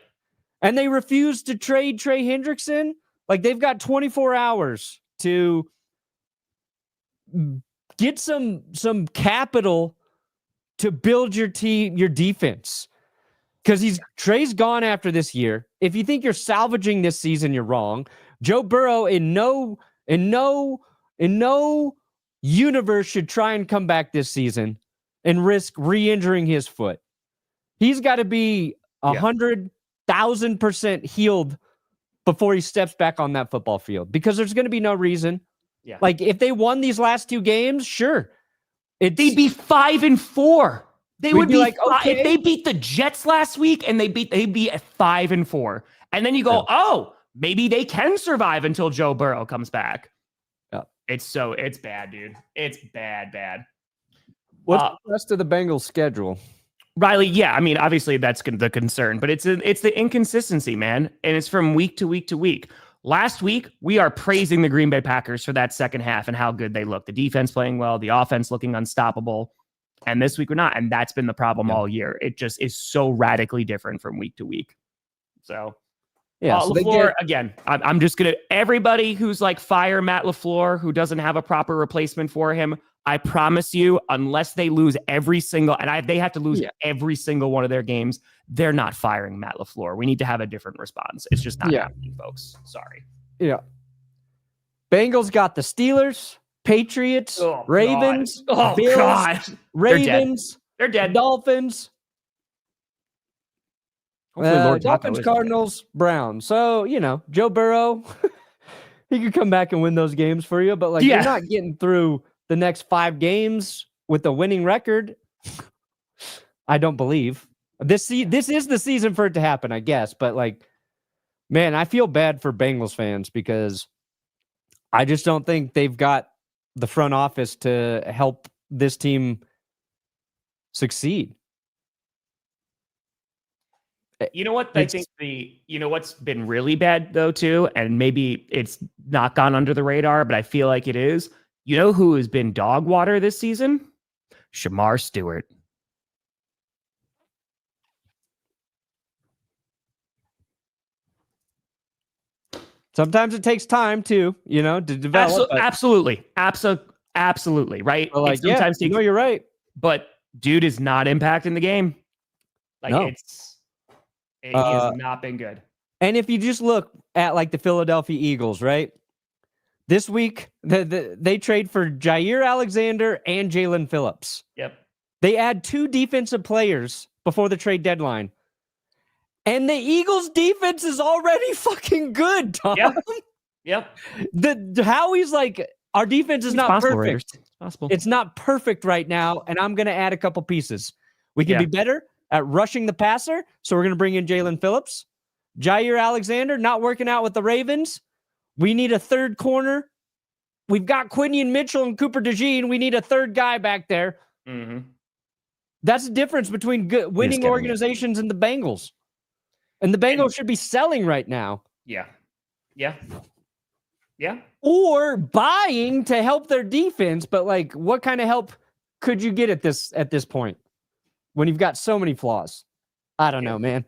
And they refused to trade Trey Hendrickson. Like, they've got 24 hours to get some capital to build your team, your defense. Because Trey's gone after this year. If you think you're salvaging this season, you're wrong. Joe Burrow in no universe should try and come back this season and risk re-injuring his foot. He's got to be 100,000% healed before he steps back on that football field, because there's going to be no reason. Yeah. Like, if they won these last 2 games, sure. They'd be 5-4. They would be like, okay. If they beat the Jets last week and they'd be at 5-4. And then you go, maybe they can survive until Joe Burrow comes back. Yeah. It's bad, dude. It's bad. What's the rest of the Bengals schedule? Riley, I mean, obviously that's the concern, but it's the inconsistency, man. And it's from week to week to week. Last week, we are praising the Green Bay Packers for that second half and how good they look. The defense playing well, the offense looking unstoppable. And this week we're not. And that's been the problem all year. It just is so radically different from week to week. So, so LaFleur, again, I'm just going to, everybody who's like, fire Matt LaFleur, who doesn't have a proper replacement for him, I promise you, unless they lose every single, and they have to lose every single one of their games, they're not firing Matt LaFleur. We need to have a different response. It's just not happening, folks. Sorry. Yeah. Bengals got the Steelers, Patriots, Ravens, Bills, Ravens. They're dead. Dolphins. Lord Dolphins, Cardinals, Browns. So, Joe Burrow, he could come back and win those games for you, but you're not getting through the next 5 games with a winning record. I don't believe. This is the season for it to happen, I guess. But man, I feel bad for Bengals fans because I just don't think they've got the front office to help this team succeed. You know what? I think what's been really bad though too, and maybe it's not gone under the radar, but I feel like it is. You know who has been dog water this season? Shamar Stewart. Sometimes it takes time to develop. Absolutely. Right. Sometimes you're right. But dude is not impacting the game. It has not been good. And if you just look at the Philadelphia Eagles, right? This week, they trade for Jair Alexander and Jalen Phillips. Yep. They add 2 defensive players before the trade deadline. And the Eagles' defense is already fucking good, Tom. Yep. Howie's our defense is not perfect. It's possible. It's not perfect right now, and I'm going to add a couple pieces. We can be better at rushing the passer, so we're going to bring in Jalen Phillips. Jair Alexander, not working out with the Ravens. We need a third corner. We've got Quinion Mitchell and Cooper DeJean. We need a third guy back there. Mm-hmm. That's the difference between winning organizations and the Bengals. And the Bengals should be selling right now. Yeah. Or buying to help their defense, but like, what kind of help could you get at this point when you've got so many flaws? I don't know, man.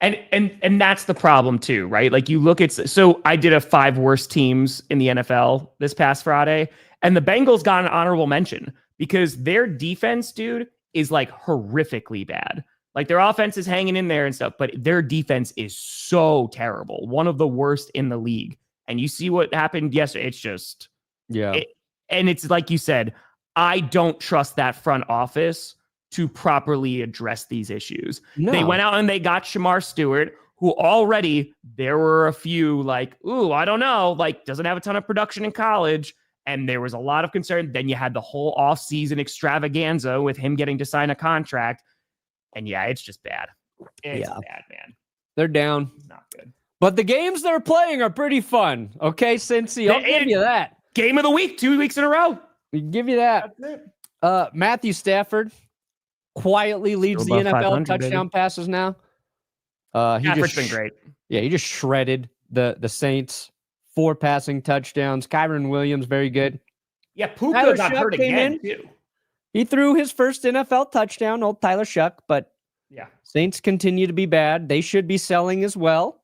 And that's the problem too, right? Like you look at, so I did a 5 worst teams in the NFL this past Friday, and the Bengals got an honorable mention because their defense, dude, is like horrifically bad. Like their offense is hanging in there and stuff, but their defense is so terrible. One of the worst in the league. And you see what happened yesterday. It's just, and it's like you said, I don't trust that front office to properly address these issues. No. They went out and they got Shamar Stewart, who already there were a few like, ooh, I don't know, like doesn't have a ton of production in college. And there was a lot of concern. Then you had the whole offseason extravaganza with him getting to sign a contract. And yeah, it's just bad. It's bad, man. They're down. It's not good. But the games they're playing are pretty fun. Okay, Cincy, I'll give you that. Game of the week, 2 weeks in a row. We give you that. Matthew Stafford quietly leads the NFL touchdown passes now. Stafford's been great. Yeah, he just shredded the Saints. 4 passing touchdowns. Kyren Williams, very good. Yeah, Puka got hurt again, too. He threw his first NFL touchdown, old Tyler Shuck, but Saints continue to be bad. They should be selling as well.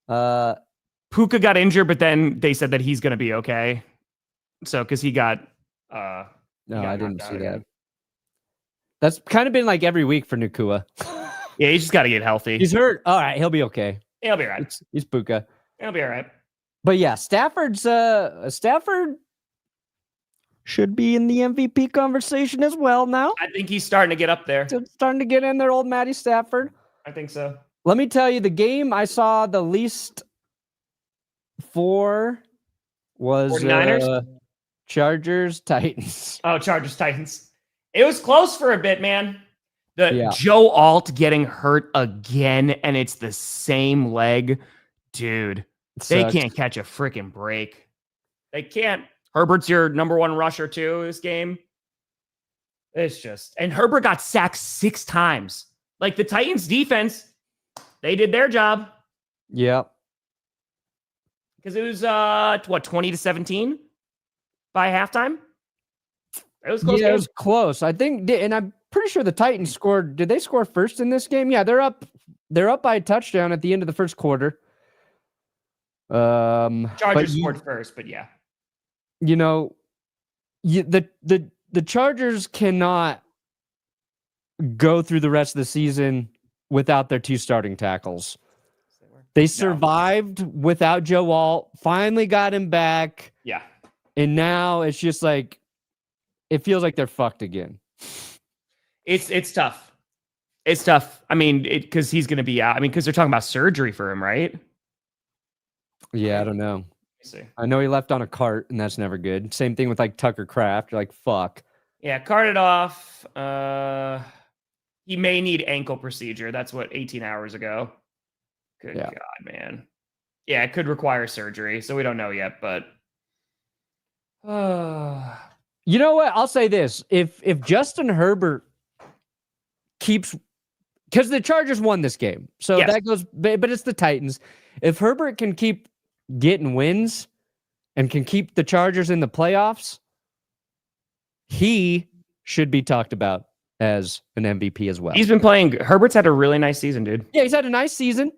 Puka got injured, but then they said that he's going to be okay. So, because he got... I didn't see that. That's kind of been like every week for Nakua. Yeah, he's just got to get healthy. He's hurt. All right, he'll be okay. He'll be all right. He's Puka. He'll be all right. But yeah, Stafford should be in the MVP conversation as well now. I think he's starting to get up there. Starting to get in there, old Matty Stafford. I think so. Let me tell you, the game I saw the least for was 49ers? Chargers, Titans. Oh, Chargers, Titans. It was close for a bit, man. Joe Alt getting hurt again, and it's the same leg. Dude, they can't catch a freaking break. They can't. Herbert's your number 1 rusher, too, this game. It's just... And Herbert got sacked 6 times. Like, the Titans' defense, they did their job. Yep. Because it was, 20-17 by halftime? It was close. Yeah, it was close. I think, and I'm pretty sure the Titans scored. Did they score first in this game? Yeah, they're up by a touchdown at the end of the first quarter. Chargers scored first, but yeah. You know, the Chargers cannot go through the rest of the season without their 2 starting tackles. They survived without Joe Alt, finally got him back. Yeah. And now it's just like, it feels like they're fucked again. It's tough. It's tough. I mean, because he's going to be out. I mean, because they're talking about surgery for him, right? Yeah, I don't know. I know he left on a cart, and that's never good. Same thing with like Tucker Kraft. You're like, fuck. Yeah, carted off. He may need ankle procedure. That's what 18 hours ago. Good God, man. Yeah, it could require surgery, so we don't know yet, but you know what? I'll say this. If Justin Herbert keeps, because the Chargers won this game. So that goes, but it's the Titans. If Herbert can keep getting wins and can keep the Chargers in the playoffs, he should be talked about as an MVP as well. He's been playing. Herbert's had a really nice season, dude. Yeah, he's had a nice season.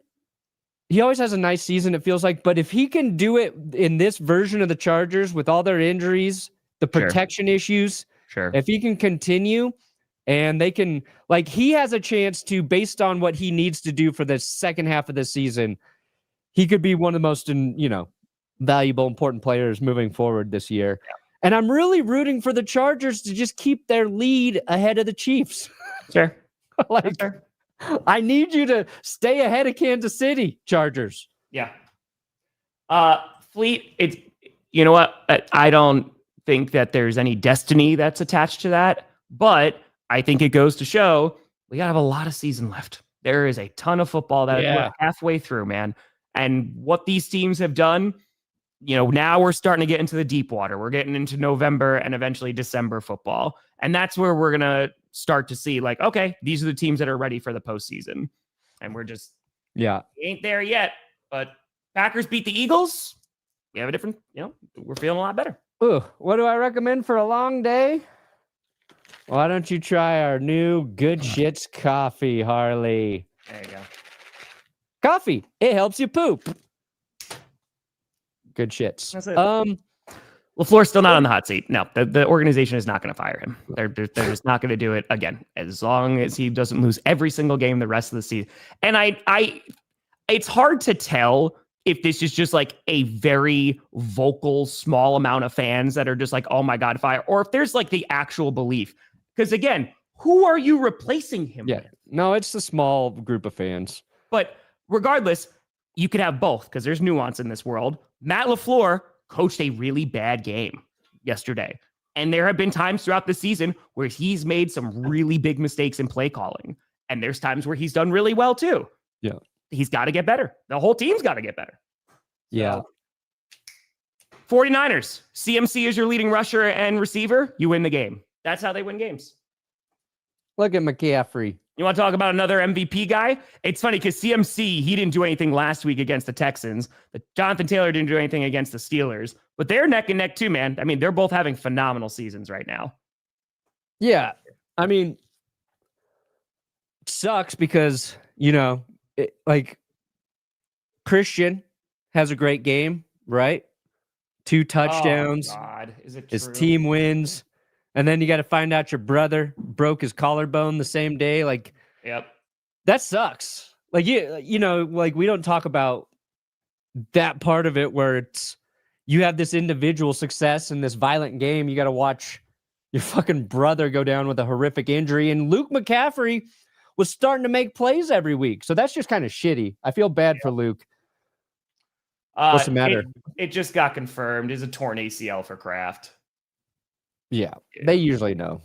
He always has a nice season, it feels like. But if he can do it in this version of the Chargers with all their injuries, the protection issues, if he can continue and they can, like, he has a chance to, based on what he needs to do for the second half of the season, he could be one of the most, valuable, important players moving forward this year. Yeah. And I'm really rooting for the Chargers to just keep their lead ahead of the Chiefs. Sure. I need you to stay ahead of Kansas City, Chargers. Yeah. Fleet, it's, you know what? I don't think that there's any destiny that's attached to that, but I think it goes to show we got to have a lot of season left. There is a ton of football that we're halfway through, man. And what these teams have done, now we're starting to get into the deep water. We're getting into November and eventually December football. And that's where we're going to start to see like, okay, these are the teams that are ready for the postseason. And we're just, ain't there yet. But Packers beat the Eagles. We have a different, we're feeling a lot better. Ooh, what do I recommend for a long day? Why don't you try our new Good Shits coffee, Harley? There you go. Coffee. It helps you poop. Good shits. That's it. LaFleur's still not on the hot seat. No, the organization is not going to fire him. They're just not going to do it again, as long as he doesn't lose every single game the rest of the season. And it's hard to tell if this is just like a very vocal, small amount of fans that are just like, oh my God, fire, or if there's like the actual belief. Because again, who are you replacing him with? No, it's a small group of fans. But regardless, you could have both because there's nuance in this world. Matt LaFleur coached a really bad game yesterday. And there have been times throughout the season where he's made some really big mistakes in play calling. And there's times where he's done really well too. Yeah. He's got to get better. The whole team's got to get better. Yeah. 49ers. CMC is your leading rusher and receiver. You win the game. That's how they win games. Look at McCaffrey. You want to talk about another MVP guy? It's funny because CMC, he didn't do anything last week against the Texans. But Jonathan Taylor didn't do anything against the Steelers. But they're neck and neck too, man. I mean, they're both having phenomenal seasons right now. Yeah. I mean, it sucks because, Christian has a great game, right? 2 touchdowns. Oh, God. Is it his true? team wins. And then you got to find out your brother broke his collarbone the same day. Like, yep. That sucks. Like, we don't talk about that part of it where it's you have this individual success in this violent game. You got to watch your fucking brother go down with a horrific injury. And Luke McCaffrey was starting to make plays every week. So that's just kind of shitty. I feel bad for Luke. What's the matter? It just got confirmed. It's a torn ACL for Kraft. Yeah, they usually know.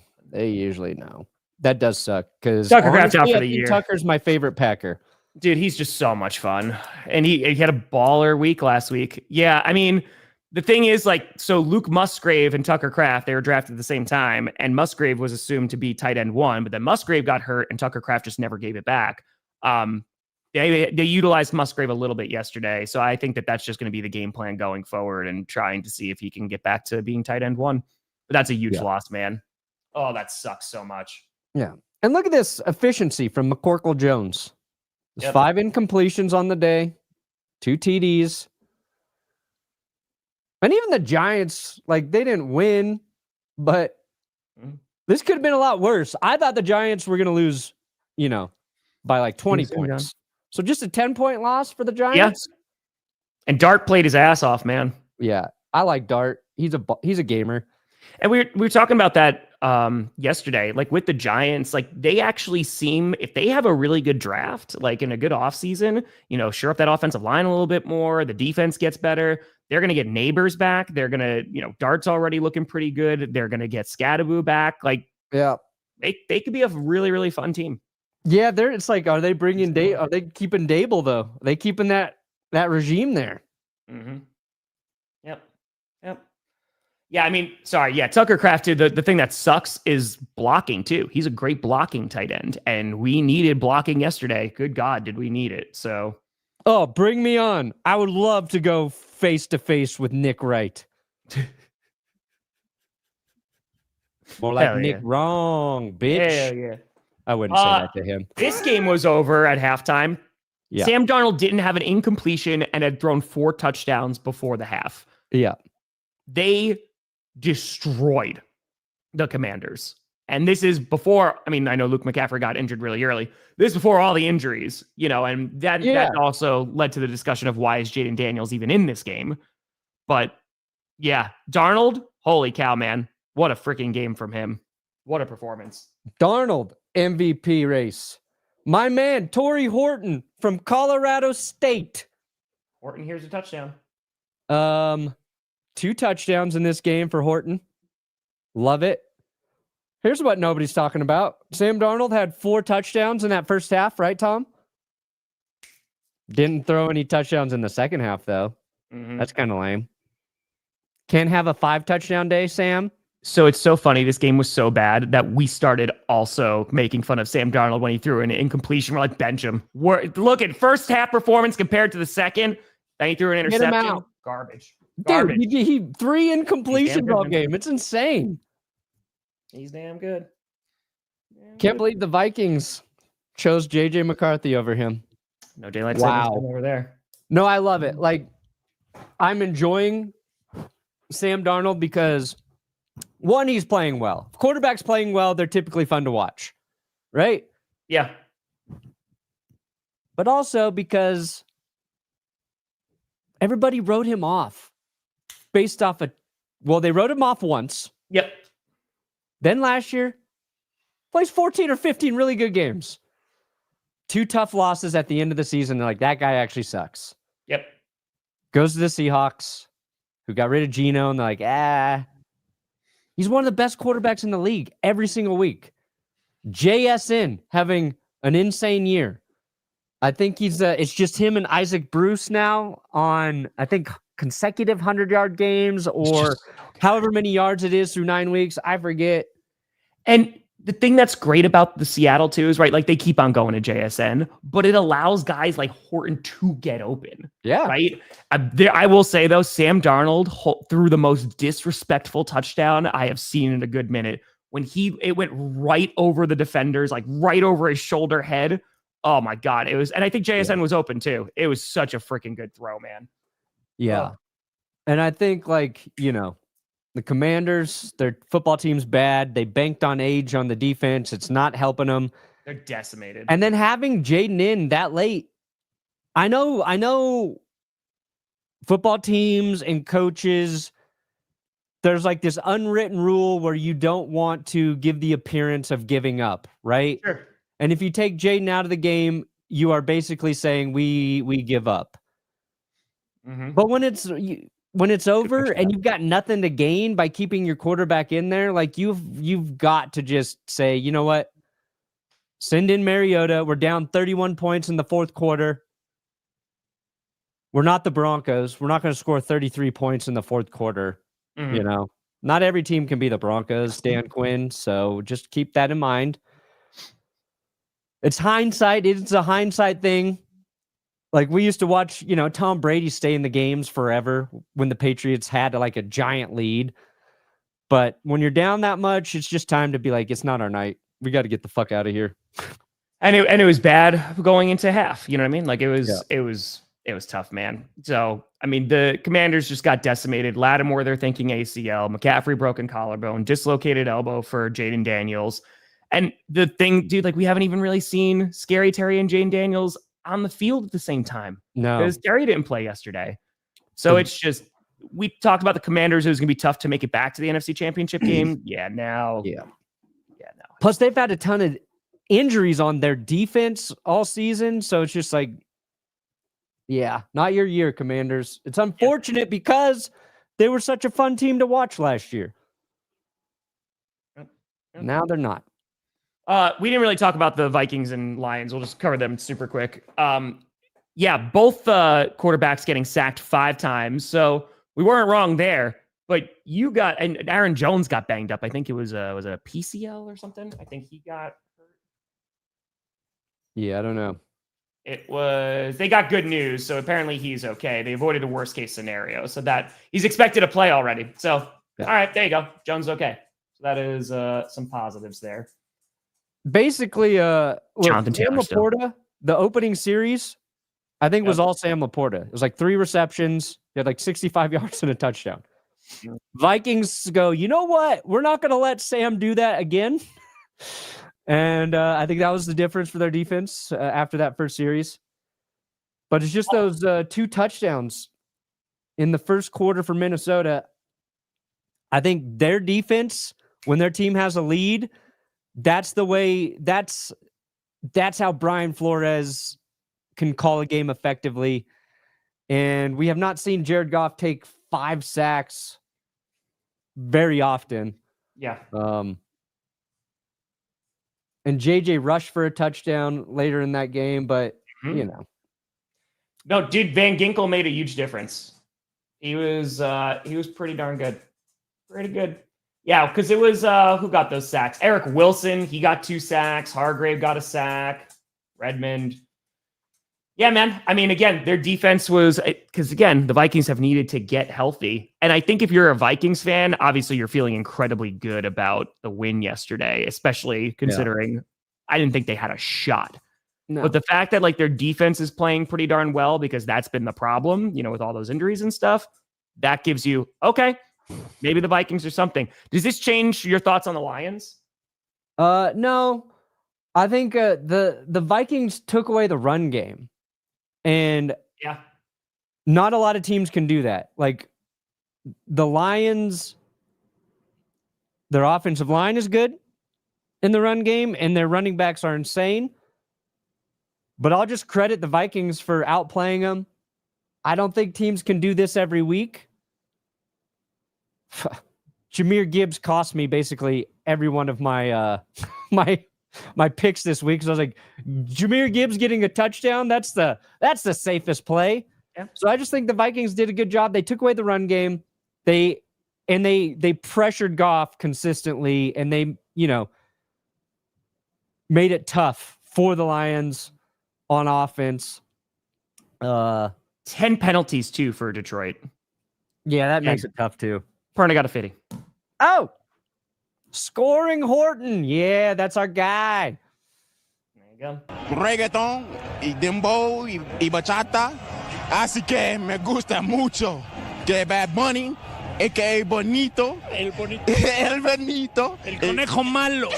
That does suck because Tucker Kraft's out for the year. Tucker's my favorite Packer. Dude, he's just so much fun. And he had a baller week last week. Yeah, I mean, the thing is, so Luke Musgrave and Tucker Kraft, they were drafted at the same time, and Musgrave was assumed to be tight end 1, but then Musgrave got hurt, and Tucker Kraft just never gave it back. They utilized Musgrave a little bit yesterday, so I think that's just going to be the game plan going forward and trying to see if he can get back to being tight end 1. But that's a huge loss, man. Oh, that sucks so much. Yeah. And look at this efficiency from McCorkle Jones. 5 incompletions on the day, 2 TDs. And even the Giants, they didn't win, but this could have been a lot worse. I thought the Giants were going to lose, by 20 points. So just a 10-point loss for the Giants? Yes. And Dart played his ass off, man. Yeah. I like Dart. He's a gamer. And we were talking about that yesterday, with the Giants, they actually seem, if they have a really good draft, in a good offseason, shore up that offensive line a little bit more, the defense gets better, they're going to get Neighbors back. They're going to, Dart's already looking pretty good. They're going to get Scadaboo back. They could be a really, really fun team. Yeah, are they bringing are they keeping Dable though? Are they keeping that regime there? Mm-hmm. Yep. Yeah, I mean, sorry. Yeah, Tucker Kraft, too. The thing that sucks is blocking, too. He's a great blocking tight end, and we needed blocking yesterday. Good God, did we need it? So, oh, bring me on. I would love to go face-to-face with Nick Wright. More like Nick Wrong, bitch. Yeah. I wouldn't say that to him. This game was over at halftime. Yeah. Sam Darnold didn't have an incompletion and had thrown 4 touchdowns before the half. Yeah. They destroyed the Commanders. And this is before, I know Luke McCaffrey got injured really early. This is before all the injuries, and that also led to the discussion of why is Jayden Daniels even in this game. But yeah, Darnold, holy cow, man. What a freaking game from him. What a performance. Darnold, MVP race. My man, Torrey Horton from Colorado State. Horton, here's a touchdown. 2 touchdowns in this game for Horton. Love it. Here's what nobody's talking about. Sam Darnold had 4 touchdowns in that first half, right, Tom? Didn't throw any touchdowns in the second half, though. Mm-hmm. That's kind of lame. Can't have a 5-touchdown day, Sam. So it's so funny. This game was so bad that we started also making fun of Sam Darnold when he threw an incompletion. We're like, bench him. Look at first half performance compared to the second. Then he threw an interception. Get him out. Garbage. Dude, he 3 incompletions all game. It's insane. He's damn good. Can't believe the Vikings chose JJ McCarthy over him. No daylight savings time over there. No, I love it. Like, I'm enjoying Sam Darnold because, one, he's playing well. If quarterbacks playing well, they're typically fun to watch, right? Yeah. But also because everybody wrote him off based off they wrote him off once. Yep. Then last year, plays 14 or 15 really good games. 2 tough losses at the end of the season. They're like, that guy actually sucks. Yep. Goes to the Seahawks, who got rid of Geno, and they're like, he's one of the best quarterbacks in the league every single week. JSN having an insane year. I think it's just him and Isaac Bruce now on, I think, consecutive 100-yard games or however many yards it is through 9 weeks. I forget. And the thing that's great about the Seattle too is, right, like they keep on going to JSN, but it allows guys like Horton to get open. Yeah. Right. I will say though, Sam Darnold threw the most disrespectful touchdown I have seen in a good minute when it went right over the defenders, like right over his shoulder head. Oh my God. And I think JSN was open too. It was such a freaking good throw, man. Yeah. And I think the Commanders, their football team's bad. They banked on age on the defense. It's not helping them. They're decimated. And then having Jayden in that late, I know football teams and coaches, there's like this unwritten rule where you don't want to give the appearance of giving up, right? Sure. And if you take Jayden out of the game, you are basically saying we give up. Mm-hmm. But when it's over and you've got nothing to gain by keeping your quarterback in there, like you've got to just say, you know what? Send in Mariota. We're down 31 points in the fourth quarter. We're not the Broncos. We're not going to score 33 points in the fourth quarter. Mm-hmm. Not every team can be the Broncos, Dan Quinn. So just keep that in mind. It's hindsight. It's a hindsight thing. Like we used to watch, Tom Brady stay in the games forever when the Patriots had like a giant lead. But when you're down that much, it's just time to be like, it's not our night. We got to get the fuck out of here. And it was bad going into half. You know what I mean? Like it was tough, man. So, I mean, the Commanders just got decimated. Lattimore, they're thinking ACL. McCaffrey, broken collarbone. Dislocated elbow for Jayden Daniels. And the thing, dude, like we haven't even really seen Scary Terry and Jayden Daniels on the field at the same time. No. Because Terry didn't play yesterday. So it's just, we talked about the Commanders. It was going to be tough to make it back to the NFC Championship game. No. Plus, they've had a ton of injuries on their defense all season. So it's just like, not your year, Commanders. It's unfortunate because they were such a fun team to watch last year. Now they're not. We didn't really talk about the Vikings and Lions. We'll just cover them super quick. Both quarterbacks getting sacked 5 times. So we weren't wrong there. But and Aaron Jones got banged up. I think it was a PCL or something. I think he got hurt. Yeah, I don't know. They got good news. So apparently he's okay. They avoided a worst case scenario. So that he's expected to play already. So, all right, there you go. Jones okay. So that is some positives there. Basically, Jonathan Sam Taylor Laporta, the opening series, I think was all Sam Laporta. It was like 3 receptions. He had like 65 yards and a touchdown. Vikings go, you know what? We're not going to let Sam do that again. And I think that was the difference for their defense after that first series. But it's just those 2 touchdowns in the first quarter for Minnesota. I think their defense, when their team has a lead, that's the way. That's how Brian Flores can call a game effectively. And we have not seen Jared Goff take 5 sacks very often. Yeah. And JJ rushed for a touchdown later in that game, but No, dude, Van Ginkel made a huge difference. He was pretty darn good. Pretty good. Yeah, because it was who got those sacks? Eric Wilson, he got 2 sacks. Hargrave got a sack. Redmond. Yeah, man. I mean, again, their defense was because again, the Vikings have needed to get healthy. And I think if you're a Vikings fan, obviously you're feeling incredibly good about the win yesterday, especially considering I didn't think they had a shot. No. But the fact that like their defense is playing pretty darn well, because that's been the problem, with all those injuries and stuff, that gives you, okay, maybe the Vikings are something. Does this change your thoughts on the Lions? No. I think the Vikings took away the run game. And not a lot of teams can do that. Like the Lions, their offensive line is good in the run game, and their running backs are insane. But I'll just credit the Vikings for outplaying them. I don't think teams can do this every week. Jahmyr Gibbs cost me basically every one of my my picks this week. So I was like, Jahmyr Gibbs getting a touchdown, that's the safest play. Yeah. So I just think the Vikings did a good job. They took away the run game. They pressured Goff consistently, and they, made it tough for the Lions on offense. 10 penalties too for Detroit. Yeah, that makes it tough too. Perna got a 50. Oh, scoring Horton. Yeah, that's our guy. There you go. Reggaeton y dembow y bachata. Así que me gusta mucho que Bad Bunny, a.k.a. Bonito. El Bonito. El Bonito. El conejo malo.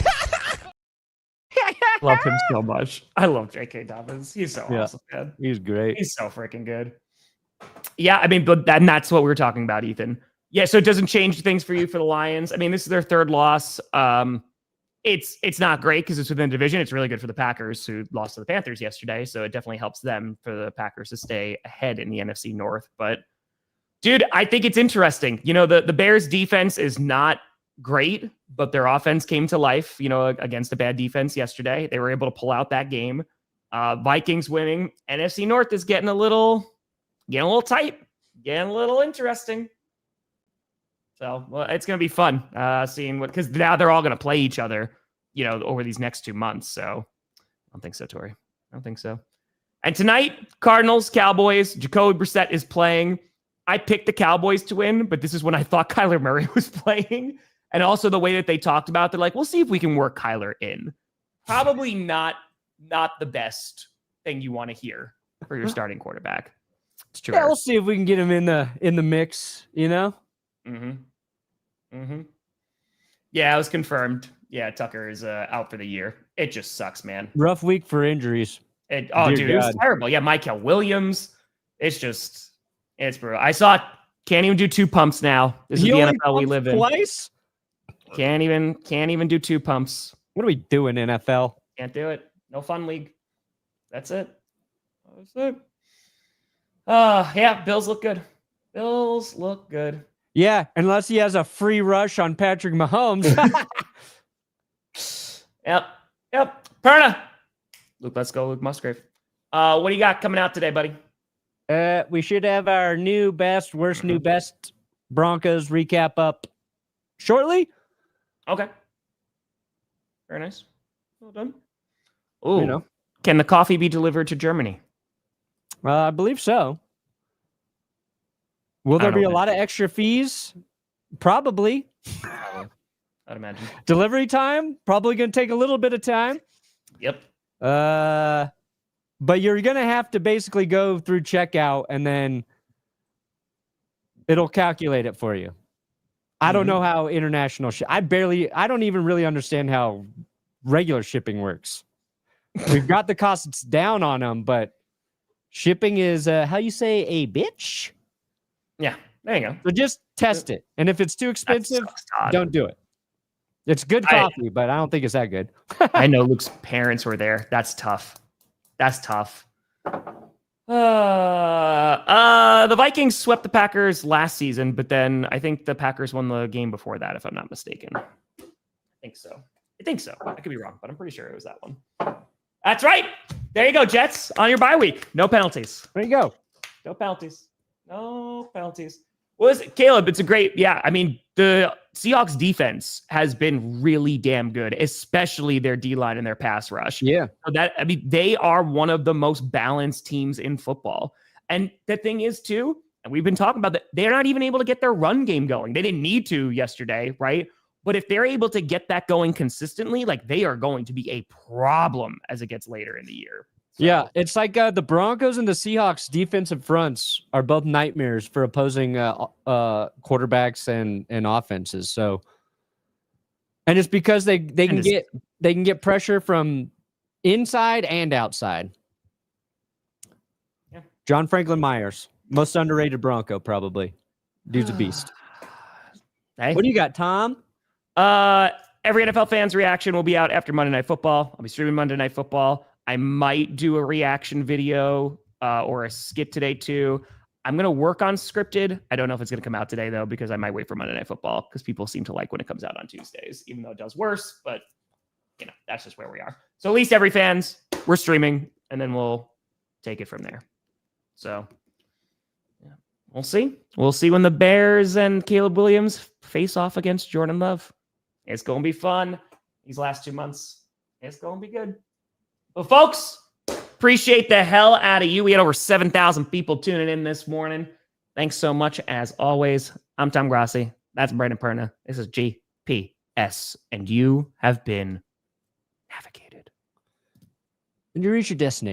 Love him so much. I love J.K. Dobbins. He's so awesome, man. He's great. He's so freaking good. Yeah, I mean, but that's what we were talking about, Ethan. Yeah, so it doesn't change things for you for the Lions. I mean, this is their 3rd loss. It's not great because it's within the division. It's really good for the Packers, who lost to the Panthers yesterday. So it definitely helps them for the Packers to stay ahead in the NFC North. But, dude, I think it's interesting. The Bears' defense is not great, but their offense came to life, against a bad defense yesterday. They were able to pull out that game. Vikings winning. NFC North is getting a little tight, getting a little interesting. So it's going to be fun seeing because now they're all going to play each other, over these next 2 months. So I don't think so, Tori. I don't think so. And tonight, Cardinals, Cowboys, Jacoby Brissett is playing. I picked the Cowboys to win, but this is when I thought Kyler Murray was playing. And also the way that they talked about, they're like, we'll see if we can work Kyler in. Probably not the best thing you want to hear for your starting quarterback. It's true. Yeah, we'll see if we can get him in the mix, Mm-hmm. Mm-hmm. Yeah, it was confirmed. Yeah, Tucker is out for the year. It just sucks, man. Rough week for injuries. It was terrible. Yeah, Michael Williams. It's brutal. I saw it. Can't even do 2 pumps now. This is the NFL we live in. Twice? Can't even do 2 pumps. What are we doing, NFL? Can't do it. No fun league. That's it. Yeah, Bills look good. Yeah, unless he has a free rush on Patrick Mahomes. Yep. Perna. Luke, let's go, Luke Musgrave. What do you got coming out today, buddy? We should have our new best, worst, new best Broncos recap up shortly. Okay. Very nice. Well done. Oh, can the coffee be delivered to Germany? I believe so. Will there be a lot of extra fees? Probably. I'd imagine. Delivery time? Probably going to take a little bit of time. Yep. But you're going to have to basically go through checkout and then it'll calculate it for you. I don't know how international I don't even really understand how regular shipping works. We've got the costs down on them, but shipping is, how you say, a bitch? Yeah, there you go. So just test it. And if it's too expensive, don't do it. It's good coffee, but I don't think it's that good. I know Luke's parents were there. That's tough. The Vikings swept the Packers last season, but then I think the Packers won the game before that, if I'm not mistaken. I think so. I could be wrong, but I'm pretty sure it was that one. That's right. There you go, Jets, on your bye week. No penalties. There you go. No penalties. Caleb, it's a great, I mean, the Seahawks defense has been really damn good, especially their D-line and their pass rush. Yeah. So they are one of the most balanced teams in football. And the thing is, too, and we've been talking about that, they're not even able to get their run game going. They didn't need to yesterday, right? But if they're able to get that going consistently, like they are going to be a problem as it gets later in the year. So. Yeah, it's like the Broncos and the Seahawks defensive fronts are both nightmares for opposing quarterbacks and offenses. So, and it's because they can get pressure from inside and outside. Yeah. John Franklin Myers, most underrated Bronco, probably. Dude's a beast. Hey. What do you got, Tom? Every NFL fan's reaction will be out after Monday Night Football. I'll be streaming Monday Night Football. I might do a reaction video or a skit today too. I'm going to work on scripted. I don't know if it's going to come out today though, because I might wait for Monday Night Football because people seem to like when it comes out on Tuesdays, even though it does worse, but that's just where we are. So at least every fans, we're streaming and then we'll take it from there. So yeah, we'll see. We'll see when the Bears and Caleb Williams face off against Jordan Love. It's going to be fun. These last 2 months, it's going to be good. Well, folks, appreciate the hell out of you. We had over 7,000 people tuning in this morning. Thanks so much, as always. I'm Tom Grossi. That's Brandon Perna. This is GPS, and you have been navigated. And you reach your destination.